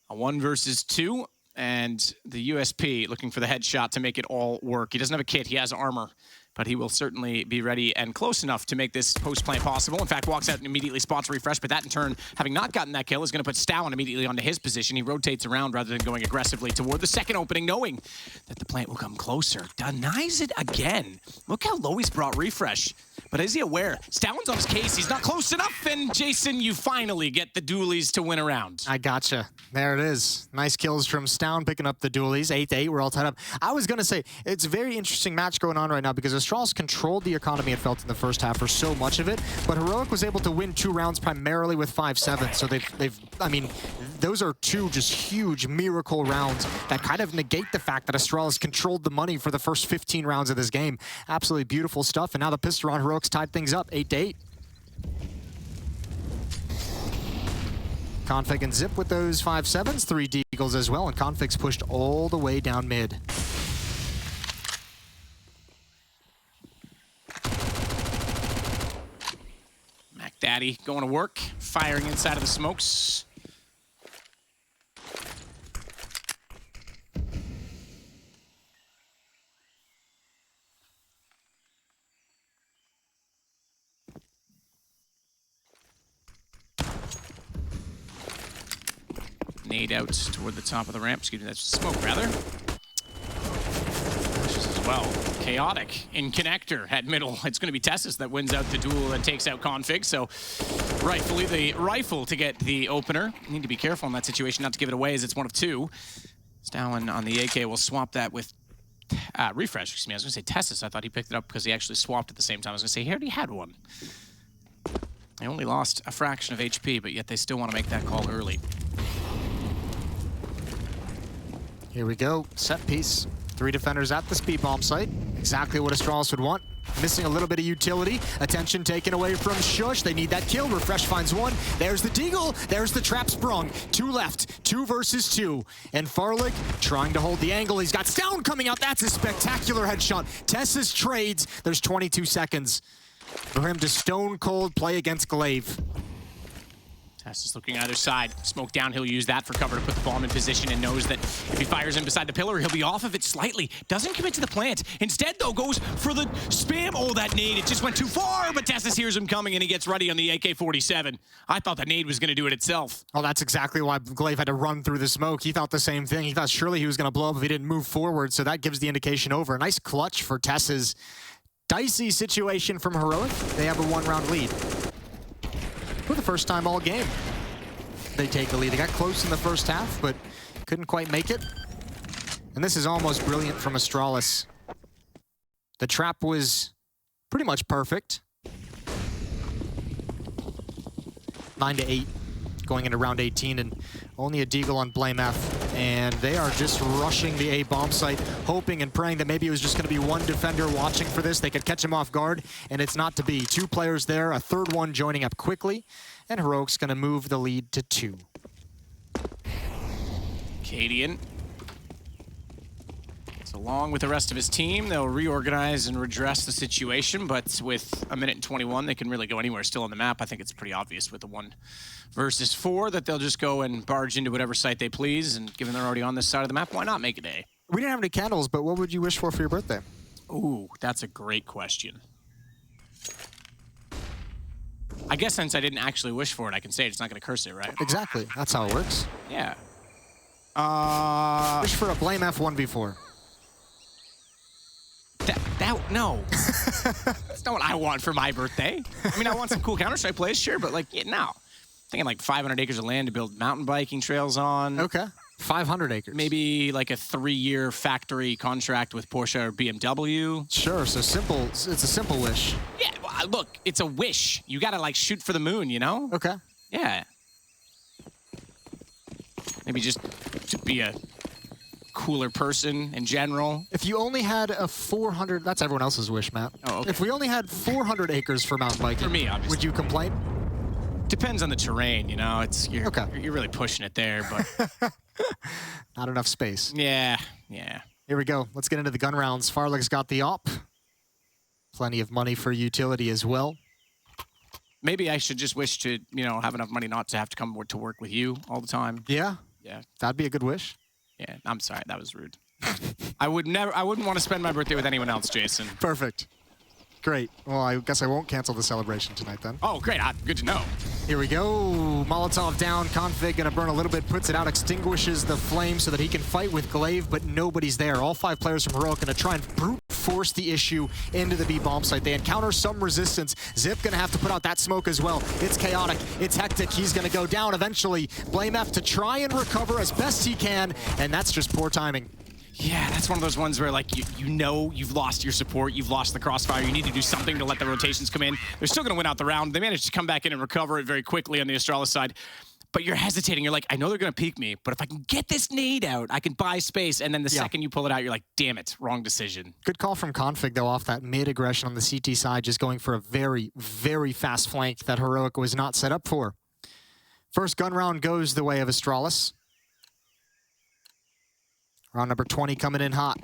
A 1 versus 2. And the USP looking for the headshot to make it all work. He doesn't have a kit, he has armor, but he will certainly be ready and close enough to make this post-play possible. In fact, walks out and immediately spots refresh, but that in turn, having not gotten that kill, is going to put Stowen immediately onto his position. He rotates around rather than going aggressively toward the second opening, knowing that the plant will come closer. Denies it again. Look how low he's brought refresh. But is he aware? Stowen's on his case. He's not close enough. And Jason, you finally get the dualies to win a round. I gotcha. There it is. Nice kills from Stown picking up the dualies. 8-8. We're all tied up. I was going to say, it's a very interesting match going on right now because Astralis controlled the economy, it felt, in the first half for so much of it. But Heroic was able to win 2 rounds primarily with 5-7. So I mean, those are 2 just huge miracle rounds that kind of negate the fact that Astralis controlled the money for the first 15 rounds of this game. Absolutely beautiful stuff. And now the pistol on Heroic's tied things up, 8-8. Config and Zip with those 5-7s, 3 deagles as well, and Config's pushed all the way down mid. Mac Daddy going to work, firing inside of the smokes. Nade out toward the top of the ramp. Excuse me, that's smoke, rather. As well. Chaotic in connector at middle. It's going to be Tessus that wins out the duel and takes out Config. So rightfully the rifle to get the opener. Need to be careful in that situation not to give it away as it's 1 of 2. Stowen on the AK will swap that with refresh. Excuse me, I was going to say Tessus. I thought he picked it up because he actually swapped at the same time. I was going to say he already had one. They only lost a fraction of HP, but yet they still want to make that call early. Here we go, set piece. 3 defenders at the speed bomb site. Exactly what Astralis would want. Missing a little bit of utility. Attention taken away from Shush. They need that kill. Refresh finds 1. There's the deagle. There's the trap sprung. 2 left. 2 versus 2. And Farlick trying to hold the angle. He's got Stown coming out. That's a spectacular headshot. Tessus trades. There's 22 seconds for him to stone cold play against Glaive. Tessus looking either side. Smoke down, he'll use that for cover to put the bomb in position and knows that if he fires in beside the pillar, he'll be off of it slightly. Doesn't commit to the plant. Instead, though, goes for the spam. Oh, that nade, it just went too far, but Tessus hears him coming and he gets ready on the AK-47. I thought the nade was going to do it itself. Oh, that's exactly why Glaive had to run through the smoke. He thought the same thing. He thought surely he was going to blow up if he didn't move forward, so that gives the indication over. A nice clutch for Tessus. Dicey situation from Heroic. They have a 1-round lead. For the first time all game, they take the lead. They got close in the first half, but couldn't quite make it. And this is almost brilliant from Astralis. The trap was pretty much perfect. 9-8 going into round 18, and only a deagle on Blame F. And they are just rushing the A bomb site, hoping and praying that maybe it was just going to be 1 defender watching for this. They could catch him off guard, and it's not to be. 2 players there, a third one joining up quickly, and Heroic's going to move the lead to 2. Cadian So along with the rest of his team, they'll reorganize and redress the situation, but with a minute and 21, they can really go anywhere still on the map. I think it's pretty obvious with the 1 versus 4 that they'll just go and barge into whatever site they please, and given they're already on this side of the map, why not make it A? We didn't have any candles, but what would you wish for your birthday? Ooh, that's a great question. I guess since I didn't actually wish for it, I can say it's not going to curse it, right? Exactly. That's how it works. Yeah. Wish for a Blame F 1v4. No. That's not what I want for my birthday. I mean, I want some cool Counter-Strike plays, sure, but like, yeah, no. Thinking like 500 acres of land to build mountain biking trails on. Okay. 500 acres. Maybe like a 3-year factory contract with Porsche or BMW. Sure, so simple. It's a simple wish. Yeah, well, look, it's a wish. You gotta like shoot for the moon, you know? Okay. Yeah. Maybe just to be a cooler person in general. If you only had a 400, that's everyone else's wish, Matt. Oh, okay. If we only had 400 acres for mountain biking, For me, obviously. would you complain? Depends on the terrain, you know? You're really pushing it there, but Not enough space. yeah. Here we go. Let's get into the gun rounds. Farlig's got the op. Plenty of money for utility as well. Maybe I should just wish to, you know, have enough money not to have to come to work with you all the time. Yeah? Yeah. That'd be a good wish. Yeah. I'm sorry. That was rude. I wouldn't want to spend my birthday with anyone else, Jason. Perfect. Great. Well, I guess I won't cancel the celebration tonight then. Oh, great. Good to know. Here we go. Molotov down. Config gonna burn a little bit, puts it out, extinguishes the flame so that he can fight with Glaive, but nobody's there. All 5 players from Heroic gonna try and brute force the issue into the B bomb site. They encounter some resistance. Zip gonna have to put out that smoke as well. It's chaotic. It's hectic. He's gonna go down eventually. Blame F to try and recover as best he can, and that's just poor timing. Yeah, that's one of those ones where, like, you know you've lost your support, you've lost the crossfire, you need to do something to let the rotations come in. They're still going to win out the round. They managed to come back in and recover it very quickly on the Astralis side. But you're hesitating. You're like, I know they're going to peek me, but if I can get this nade out, I can buy space. And then the second you pull it out, you're like, damn it, wrong decision. Good call from Config, though, off that mid-aggression on the CT side, just going for a very, very fast flank that Heroic was not set up for. First gun round goes the way of Astralis. Round number 20 coming in hot.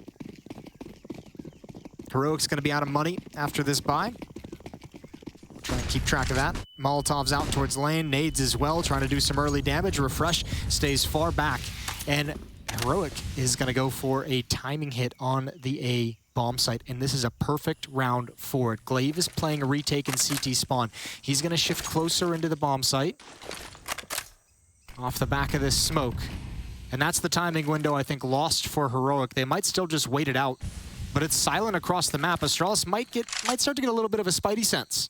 Heroic's going to be out of money after this buy. Try and keep track of that. Molotov's out towards lane. Nades as well, trying to do some early damage. Refresh stays far back. And Heroic is going to go for a timing hit on the A bomb site. And this is a perfect round for it. Glaive is playing a retake in CT spawn. He's going to shift closer into the bomb site. Off the back of this smoke. And that's the timing window, I think, lost for Heroic. They might still just wait it out, but it's silent across the map. Astralis might start to get a little bit of a spidey sense.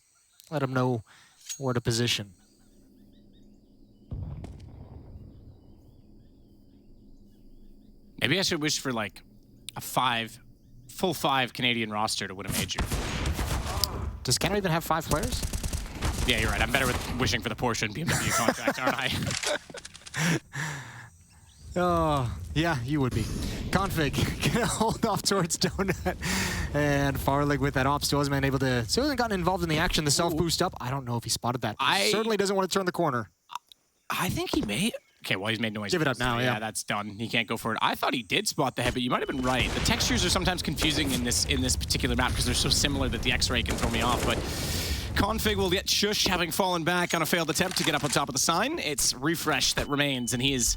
Let him know where to position. Maybe I should wish for, like, a full five Canadian roster to win a major. Does Canada even have 5 players? Yeah, you're right. I'm better with wishing for the Porsche and BMW contracts, aren't I? Oh, yeah, you would be. Config gonna hold off towards Donut. And Farlig with that op still hasn't gotten involved in the action. The self-boost up. I don't know if he spotted that. He certainly doesn't want to turn the corner. I think he may. Okay, well, he's made noise. Give it up now, yeah. That's done. He can't go for it. I thought he did spot the head, but you might have been right. The textures are sometimes confusing in this particular map because they're so similar that the X-ray can throw me off, but Config will get Shush, having fallen back on a failed attempt to get up on top of the sign. It's Refresh that remains, and he is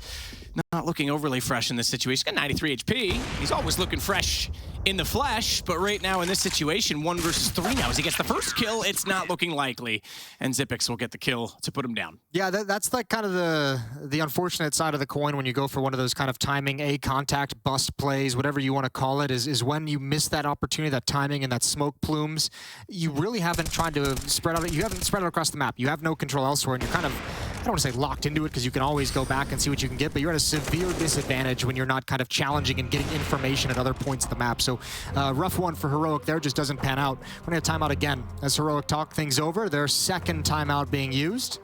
not looking overly fresh in this situation. He's got 93 HP. He's always looking fresh in the flesh, but right now in this situation, 1 versus 3 now. As he gets the first kill, it's not looking likely, and Zipix will get the kill to put him down. Yeah, that's like kind of the unfortunate side of the coin when you go for one of those kind of timing, A, contact, bust plays, whatever you want to call it, is when you miss that opportunity, that timing and that smoke plumes. You really haven't tried to spread out. You haven't spread it across the map. You have no control elsewhere, and you're kind of, I don't want to say locked into it because you can always go back and see what you can get, but you're at a severe disadvantage when you're not kind of challenging and getting information at other points of the map. So rough one for Heroic there, just doesn't pan out. We're going to have timeout again as Heroic talk things over. Their second timeout being used.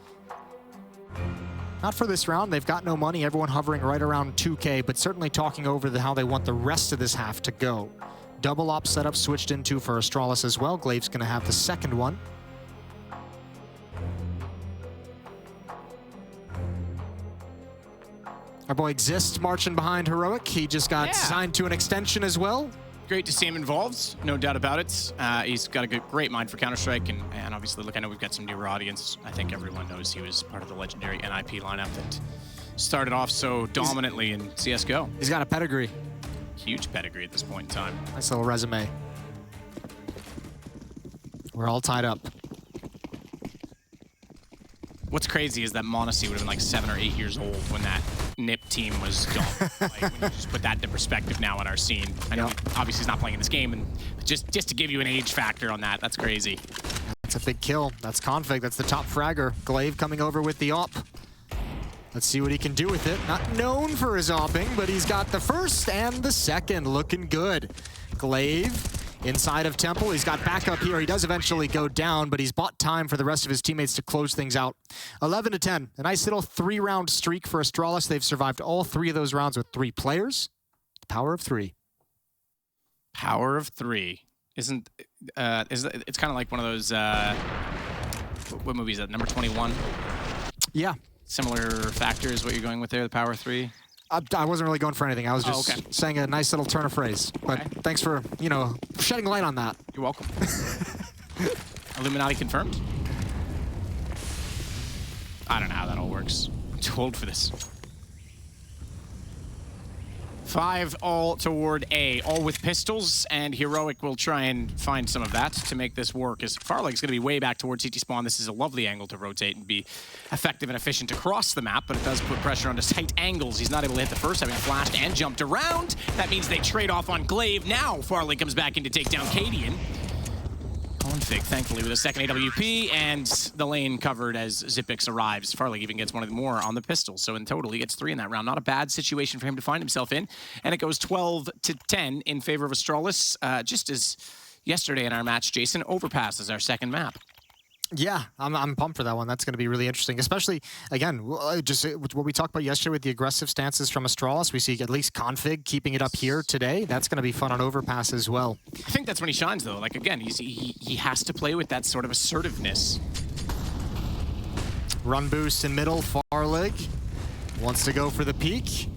Not for this round. They've got no money. Everyone hovering right around 2K, but certainly talking over how they want the rest of this half to go. Double op setup switched into for Astralis as well. Glaive's going to have the second one. Our boy Exist marching behind Heroic. He just got signed to an extension as well. Great to see him involved, no doubt about it. He's got a great mind for Counter-Strike, and obviously, look, I know we've got some newer audience. I think everyone knows he was part of the legendary NIP lineup that started off so dominantly in CSGO. He's got a pedigree. Huge pedigree at this point in time. Nice little resume. We're all tied up. What's crazy is that Monacy would have been like 7 or 8 years old when that NIP team was gone. Like, when you just put that into perspective now on our scene. I know obviously he's not playing in this game, and just to give you an age factor on that, that's crazy. That's a big kill. That's Config. That's the top fragger. Glaive coming over with the op. Let's see what he can do with it. Not known for his opping, but he's got the first and the second. Looking good. Glaive inside of Temple. He's got backup here. He does eventually go down, but he's bought time for the rest of his teammates to close things out. 11-10. A nice little 3-round streak for Astralis. They've survived all 3 of those rounds with 3 players. The power of 3. Power of 3. It's kind of like one of those, what movie is that, number 21? Yeah. Similar factors, what you're going with there, the power of 3? I wasn't really going for anything. I was just saying a nice little turn of phrase. But thanks for, shedding light on that. You're welcome. Illuminati confirmed? I don't know how that all works. I'm too old for this. 5 all toward A, all with pistols, and Heroic will try and find some of that to make this work, as Farlig's going to be way back towards CT spawn. This is a lovely angle to rotate and be effective and efficient across the map, but it does put pressure onto tight angles. He's not able to hit the first, having flashed and jumped around. That means they trade off on Glaive. Now Farlig comes back in to take down Cadian. Config, thankfully, with a second AWP, and the lane covered as Zipix arrives. Farlig even gets one of the more on the pistol, so in total, he gets 3 in that round. Not a bad situation for him to find himself in, and it goes 12-10 in favor of Astralis, just as yesterday in our match, Jason, Overpass is our second map. Yeah, I'm pumped for that one. That's going to be really interesting, especially, again, just what we talked about yesterday with the aggressive stances from Astralis. We see at least Config keeping it up here today. That's going to be fun on Overpass as well. I think that's when he shines, though. Like, again, he has to play with that sort of assertiveness. Run boost in middle, Farlig wants to go for the peak.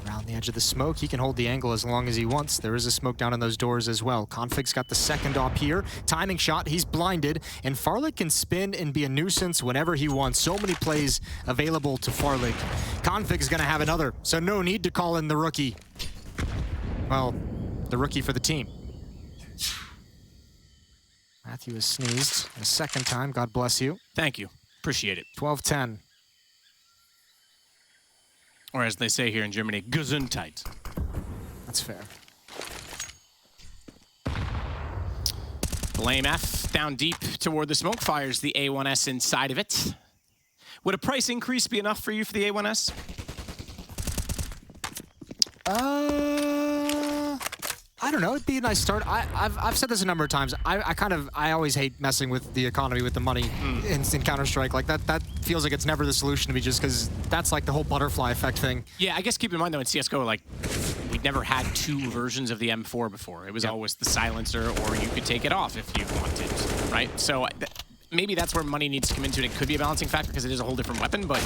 Around the edge of the smoke, he can hold the angle as long as he wants. There is a smoke down in those doors as well. Config's got the second op here. Timing shot, he's blinded, and Farlig can spin and be a nuisance whenever he wants. So many plays available to Farlig. Config's gonna have another, so no need to call in the rookie. Well, the rookie for the team. Matthew has sneezed a second time, God bless you. Thank you, appreciate it. 12-10. Or as they say here in Germany, Gesundheit. That's fair. Blame F down deep toward the smoke, fires the A1S inside of it. Would a price increase be enough for you for the A1S? I don't know. It'd be a nice start. I've said this a number of times. I always hate messing with the economy, with the money in Counter-Strike. Like that feels like it's never the solution to me, just because that's like the whole butterfly effect thing. Yeah, I guess keep in mind though in CSGO, like we'd never had 2 versions of the M4 before. It was always the silencer, or you could take it off if you wanted, right? So maybe that's where money needs to come into it. It could be a balancing factor because it is a whole different weapon, but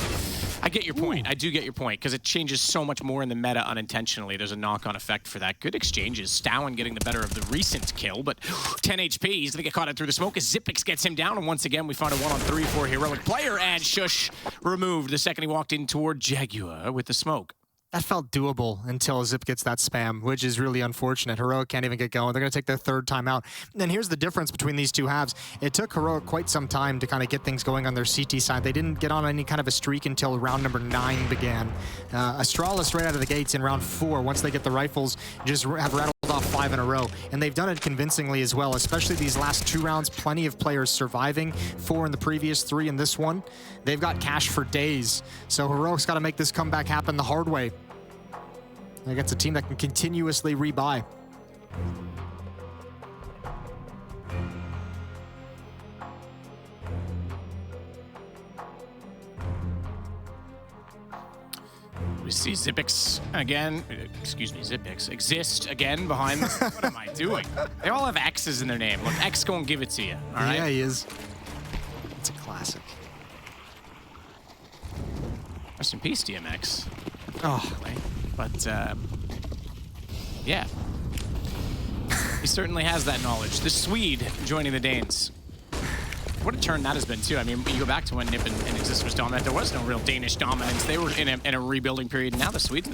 I get your point. I do get your point, because it changes so much more in the meta unintentionally. There's a knock-on effect for that. Good exchanges. Stowen getting the better of the recent kill, but 10 HP. He's going to get caught out through the smoke as Zipix gets him down, and once again, we find a 1-on-3 for a Heroic player, and Shush removed the second he walked in toward Jaguar with the smoke. That felt doable until Zip gets that spam, which is really unfortunate. Heroic can't even get going. They're going to take their 3rd time out. And here's the difference between these two halves. It took Heroic quite some time to kind of get things going on their CT side. They didn't get on any kind of a streak until round number 9 began. Astralis right out of the gates in round 4, once they get the rifles, just have rattled off 5 in a row. And they've done it convincingly as well, especially these last 2 rounds. Plenty of players surviving, 4 in the previous, 3 in this one. They've got cash for days. So Heroic's got to make this comeback happen the hard way against a team that can continuously rebuy. We see Zipix again, Zipix, Exist again behind this. What am I doing? They all have X's in their name. Look, X gonna give it to you, all right? Yeah, he is. It's a classic. Rest in peace, DMX. Oh, But, yeah. He certainly has that knowledge. The Swede joining the Danes. What a turn that has been, too. I mean, you go back to when Nip and Exist was dominant, there was no real Danish dominance. They were in a rebuilding period, and now the Swedes,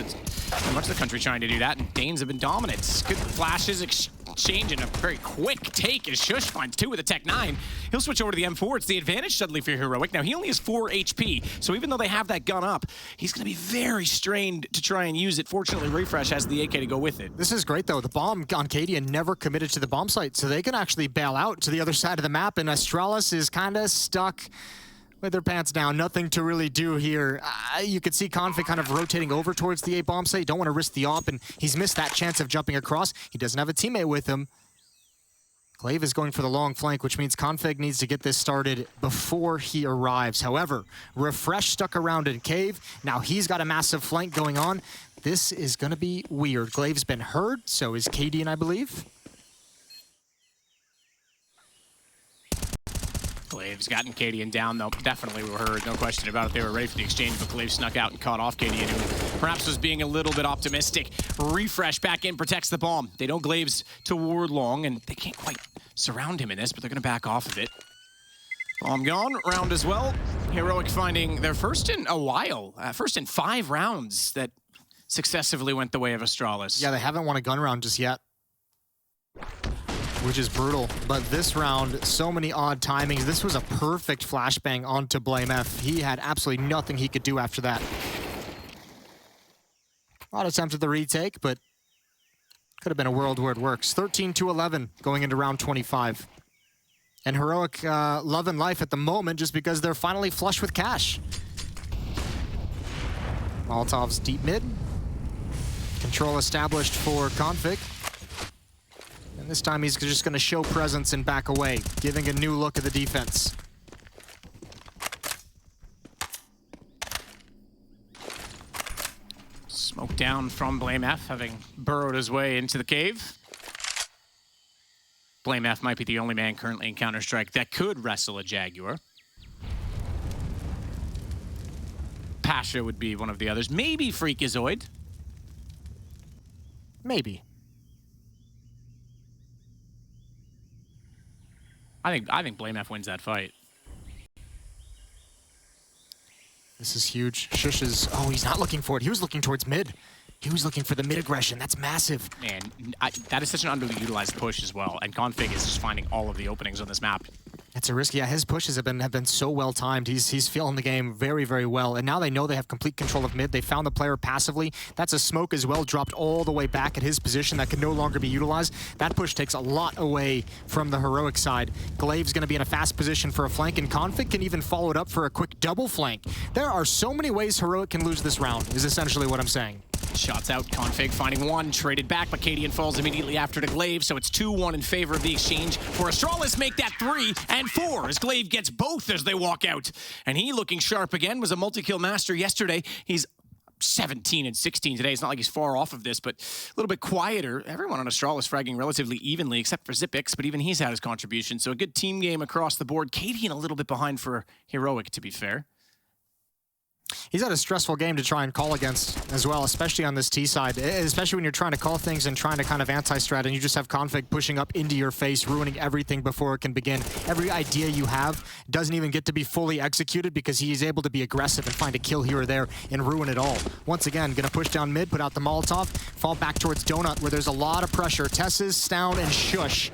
much of the country trying to do that, and Danes have been dominant. Good flashes, exchange, and a very quick take as Shush finds 2 with a Tech 9. He'll switch over to the M4. It's the advantage suddenly for Heroic. Now, he only has 4 HP, so even though they have that gun up, he's going to be very strained to try and use it. Fortunately, Refresh has the AK to go with it. This is great, though. The bomb on Cadian never committed to the bomb site, so they can actually bail out to the other side of the map, and Astralis is kind of stuck with their pants down. Nothing to really do here. You could see Config kind of rotating over towards the A bomb site. Don't want to risk the op, and he's missed that chance of jumping across. He doesn't have a teammate with him. Glaive is going for the long flank, which means Config needs to get this started before he arrives. However, Refresh stuck around in Cave. Now he's got a massive flank going on. This is going to be weird. Glaive's been hurt, so is Cadian, I believe. Glaive's gotten Cadian down, though. Definitely were heard, no question about it. They were ready for the exchange, but Glaive snuck out and caught off Cadian, who perhaps was being a little bit optimistic. Refresh back in, protects the bomb. They know Glaive's toward long, and they can't quite surround him in this, but they're going to back off of it. Bomb gone, round as well. Heroic finding their first in a while, first in 5 rounds that successively went the way of Astralis. Yeah, they haven't won a gun round just yet, which is brutal. But this round, so many odd timings. This was a perfect flashbang onto Blame F. He had absolutely nothing he could do after that. A lot of attempts at the retake, but could have been a world where it works. 13-11 going into round 25. And Heroic loving life at the moment just because they're finally flush with cash. Molotov's deep mid. Control established for Config. And this time he's just going to show presence and back away, giving a new look at the defense. Smoke down from Blame F, having burrowed his way into the cave. Blame F might be the only man currently in Counter-Strike that could wrestle a Jaguar. Pasha would be one of the others. Maybe Freakazoid. Maybe. I think Blame F wins that fight. This is huge. Shush is... Oh, he's not looking for it. He was looking towards mid. He was looking for the mid aggression. That's massive. And that is such an underutilized push as well. And Config is just finding all of the openings on this map. It's a risk. Yeah, his pushes have been so well timed. He's feeling the game very, very well. And now they know they have complete control of mid. They found the player passively. That's a smoke as well, dropped all the way back at his position that can no longer be utilized. That push takes a lot away from the Heroic side. Glaive's going to be in a fast position for a flank, and Config can even follow it up for a quick double flank. There are so many ways Heroic can lose this round, is essentially what I'm saying. Shots out, Config finding one, traded back, but Cadian falls immediately after to Glaive, so it's 2-1 in favor of the exchange. For Astralis make that 3 and 4 as Glaive gets both as they walk out. And he looking sharp again, was a multi-kill master yesterday. He's 17 and 16 today. It's not like he's far off of this, but a little bit quieter. Everyone on Astralis fragging relatively evenly, except for Zipix, but even he's had his contribution. So a good team game across the board. Cadian a little bit behind for Heroic, to be fair. He's had a stressful game to try and call against as well, especially on this T side, especially when you're trying to call things and trying to kind of anti-strat, and you just have Config pushing up into your face, ruining everything before it can begin. Every idea you have doesn't even get to be fully executed because he is able to be aggressive and find a kill here or there and ruin it all. Once again, gonna push down mid, put out the Molotov, fall back towards Donut where there's a lot of pressure. Tesses, Stown, and Shush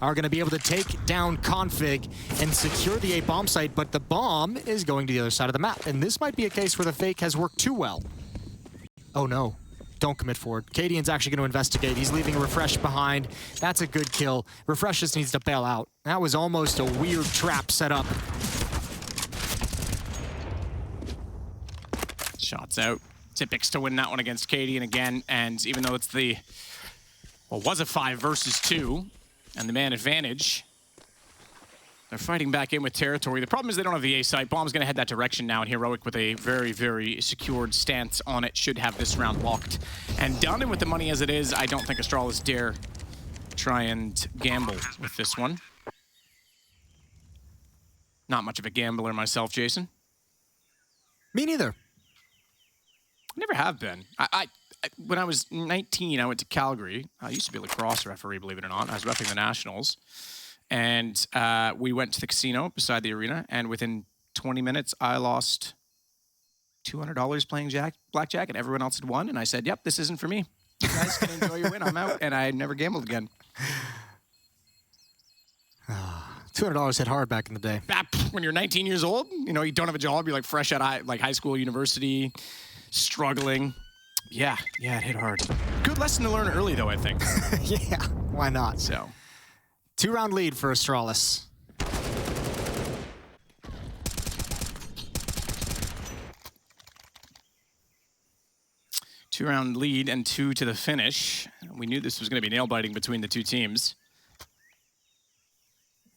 are going to be able to take down Config and secure the A bomb site, but the bomb is going to the other side of the map. And this might be a case where the fake has worked too well. Oh no, don't commit forward. Cadian's actually going to investigate. He's leaving a Refresh behind. That's a good kill. Refresh just needs to bail out. That was almost a weird trap set up. Shots out. Zipix to win that one against Cadian again, and even though it's the, well, was a 5 versus 2, and the man advantage, they're fighting back in with territory. The problem is they don't have the A site. Bomb's going to head that direction now, and Heroic with a very, very secured stance on it should have this round locked and done. And with the money as it is, I don't think Astralis dare try and gamble with this one. Not much of a gambler myself, Jason. Me neither. Never have been. When I was 19, I went to Calgary. I used to be a lacrosse referee, believe it or not. I was reffing the Nationals. And we went to the casino beside the arena, and within 20 minutes, I lost $200 playing blackjack, and everyone else had won. And I said, yep, this isn't for me. You guys can enjoy your win. I'm out. And I never gambled again. $200 hit hard back in the day. When you're 19 years old, you know, you don't have a job, you're like fresh out of high school, university, struggling. Yeah, it hit hard. Good lesson to learn early, though, I think. Yeah, why not? So, 2-round lead for Astralis. Two-round lead and 2 to the finish. We knew this was going to be nail-biting between the two teams.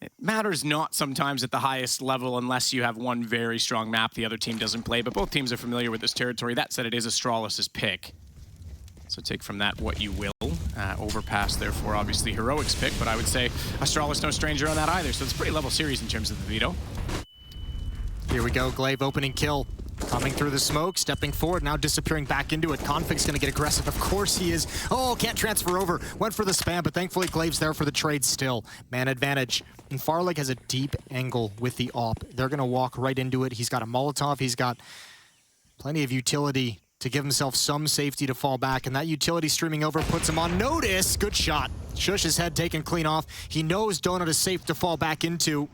It matters not sometimes at the highest level unless you have one very strong map the other team doesn't play, but both teams are familiar with this territory. That said, it is Astralis' pick. So take from that what you will. Overpass, therefore, obviously, Heroic's pick, but I would say Astralis no stranger on that either, so it's a pretty level series in terms of the veto. Here we go, Glaive opening kill. Coming through the smoke, stepping forward, now disappearing back into it. Config's gonna get aggressive. Of course he is. Oh, can't transfer over. Went for the spam, but thankfully Glaive's there for the trade still. Man advantage. And Farlig has a deep angle with the AWP. They're gonna walk right into it. He's got a Molotov. He's got plenty of utility to give himself some safety to fall back. And that utility streaming over puts him on notice. Good shot. Shush's head taken clean off. He knows Donut is safe to fall back into.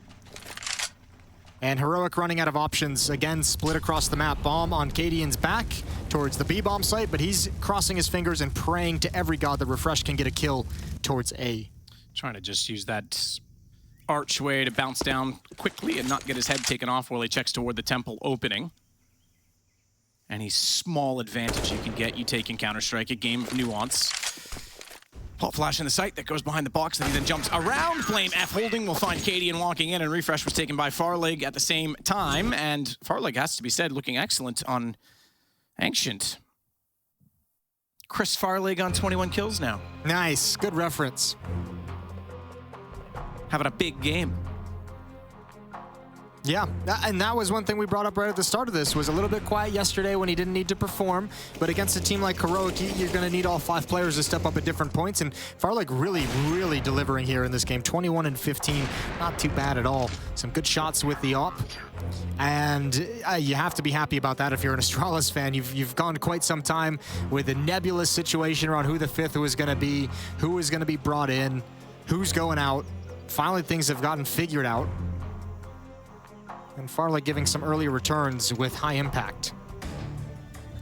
And Heroic running out of options. Again, split across the map. Bomb on Cadian's back towards the B-bomb site, but he's crossing his fingers and praying to every god that Refresh can get a kill towards A. Trying to just use that archway to bounce down quickly and not get his head taken off while he checks toward the temple opening. Any small advantage you can get, you take in Counter-Strike, a game of nuance. Pop flash in the sight that goes behind the box, then he then jumps around. Flame F holding will find Cadian walking in, and Refresh was taken by Farlig at the same time. And Farlig, has to be said, looking excellent on Ancient. Chris Farlig on 21 kills now. Nice, good reference. Having a big game. Yeah, and that was one thing we brought up right at the start of this, was a little bit quiet yesterday when he didn't need to perform, but against a team like Heroic, you're going to need all 5 players to step up at different points, and Farlig really delivering here in this game. 21 and 15, not too bad at all. Some good shots with the AWP, and you have to be happy about that if you're an Astralis fan. You've gone quite some time with a nebulous situation around who the 5th was going to be, who is going to be brought in, who's going out. Finally, things have gotten figured out. And Farlig giving some early returns with high impact.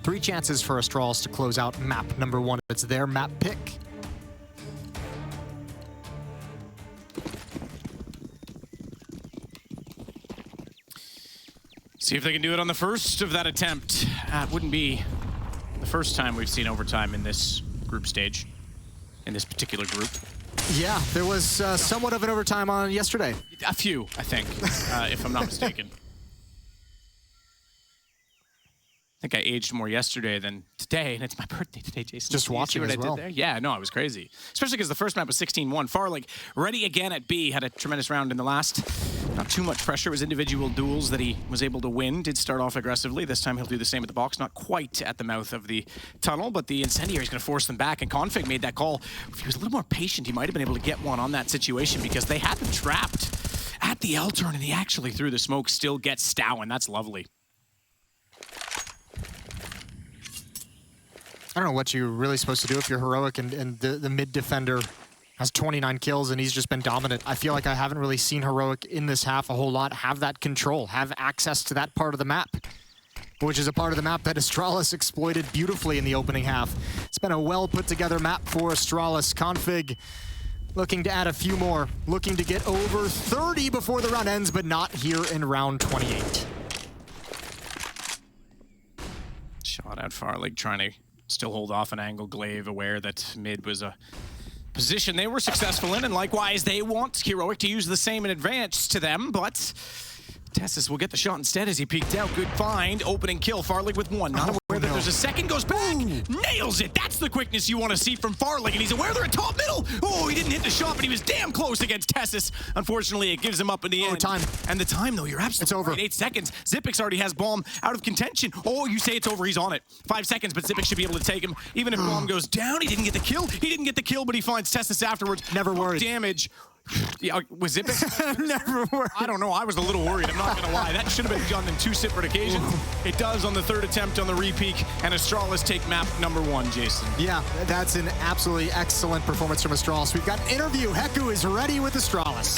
3 chances for Astralis to close out map number 1. It's their map pick. See if they can do it on the first of that attempt. It wouldn't be the first time we've seen overtime in this group stage, in this particular group. Yeah, there was somewhat of an overtime on yesterday. A few, I think, if I'm not mistaken. I think I aged more yesterday than today, and it's my birthday today, Jason. Just watching what as I well. did there? Yeah, no, it was crazy. Especially because the first map was 16-1. Farlig ready again at B, had a tremendous round in the last. Not too much pressure. It was individual duels that he was able to win. Did start off aggressively. This time he'll do the same at the box. Not quite at the mouth of the tunnel, but the Incendiary is going to force them back, and Config made that call. If he was a little more patient, he might have been able to get one on that situation because they had them trapped at the L turn, and he actually, through the smoke, still gets Stowen. That's lovely. I don't know what you're really supposed to do if you're Heroic and the mid defender has 29 kills and he's just been dominant. I feel like I haven't really seen Heroic in this half a whole lot have that control, have access to that part of the map, which is a part of the map that Astralis exploited beautifully in the opening half. It's been a well put together map for Astralis. Config looking to add a few more, looking to get over 30 before the round ends, but not here in round 28. Shot out Farlig, trying to still hold off an angle. Glaive aware that mid was a position they were successful in, and likewise they want Heroic to use the same in advance to them, but Tessus will get the shot instead as he peeked out. Good find, opening kill. Farlig with 1, not aware aware that no. there's a second, goes back, nails it. That's the quickness you want to see from Farlig, and he's aware they're at top middle. Oh, he didn't hit the shot, but he was damn close against Tessus. Unfortunately, it gives him up in the end. Time. And the time, though, you're absolutely over. right. 8 seconds. Zipix already has Bomb out of contention. Oh, you say it's over, he's on it. 5 seconds, but Zipix should be able to take him. Even if Bomb goes down, he didn't get the kill. He didn't get the kill, but he finds Tessus afterwards. Never worried. Damage. Yeah, was Zipix? Never worried. I don't know. I was a little worried. I'm not going to lie. That should have been done in 2 separate occasions. It does on the 3rd attempt on the repeak, and Astralis take map number 1, Jason. Yeah, that's an absolutely excellent performance from Astralis. We've got an interview. Heku is ready with Astralis.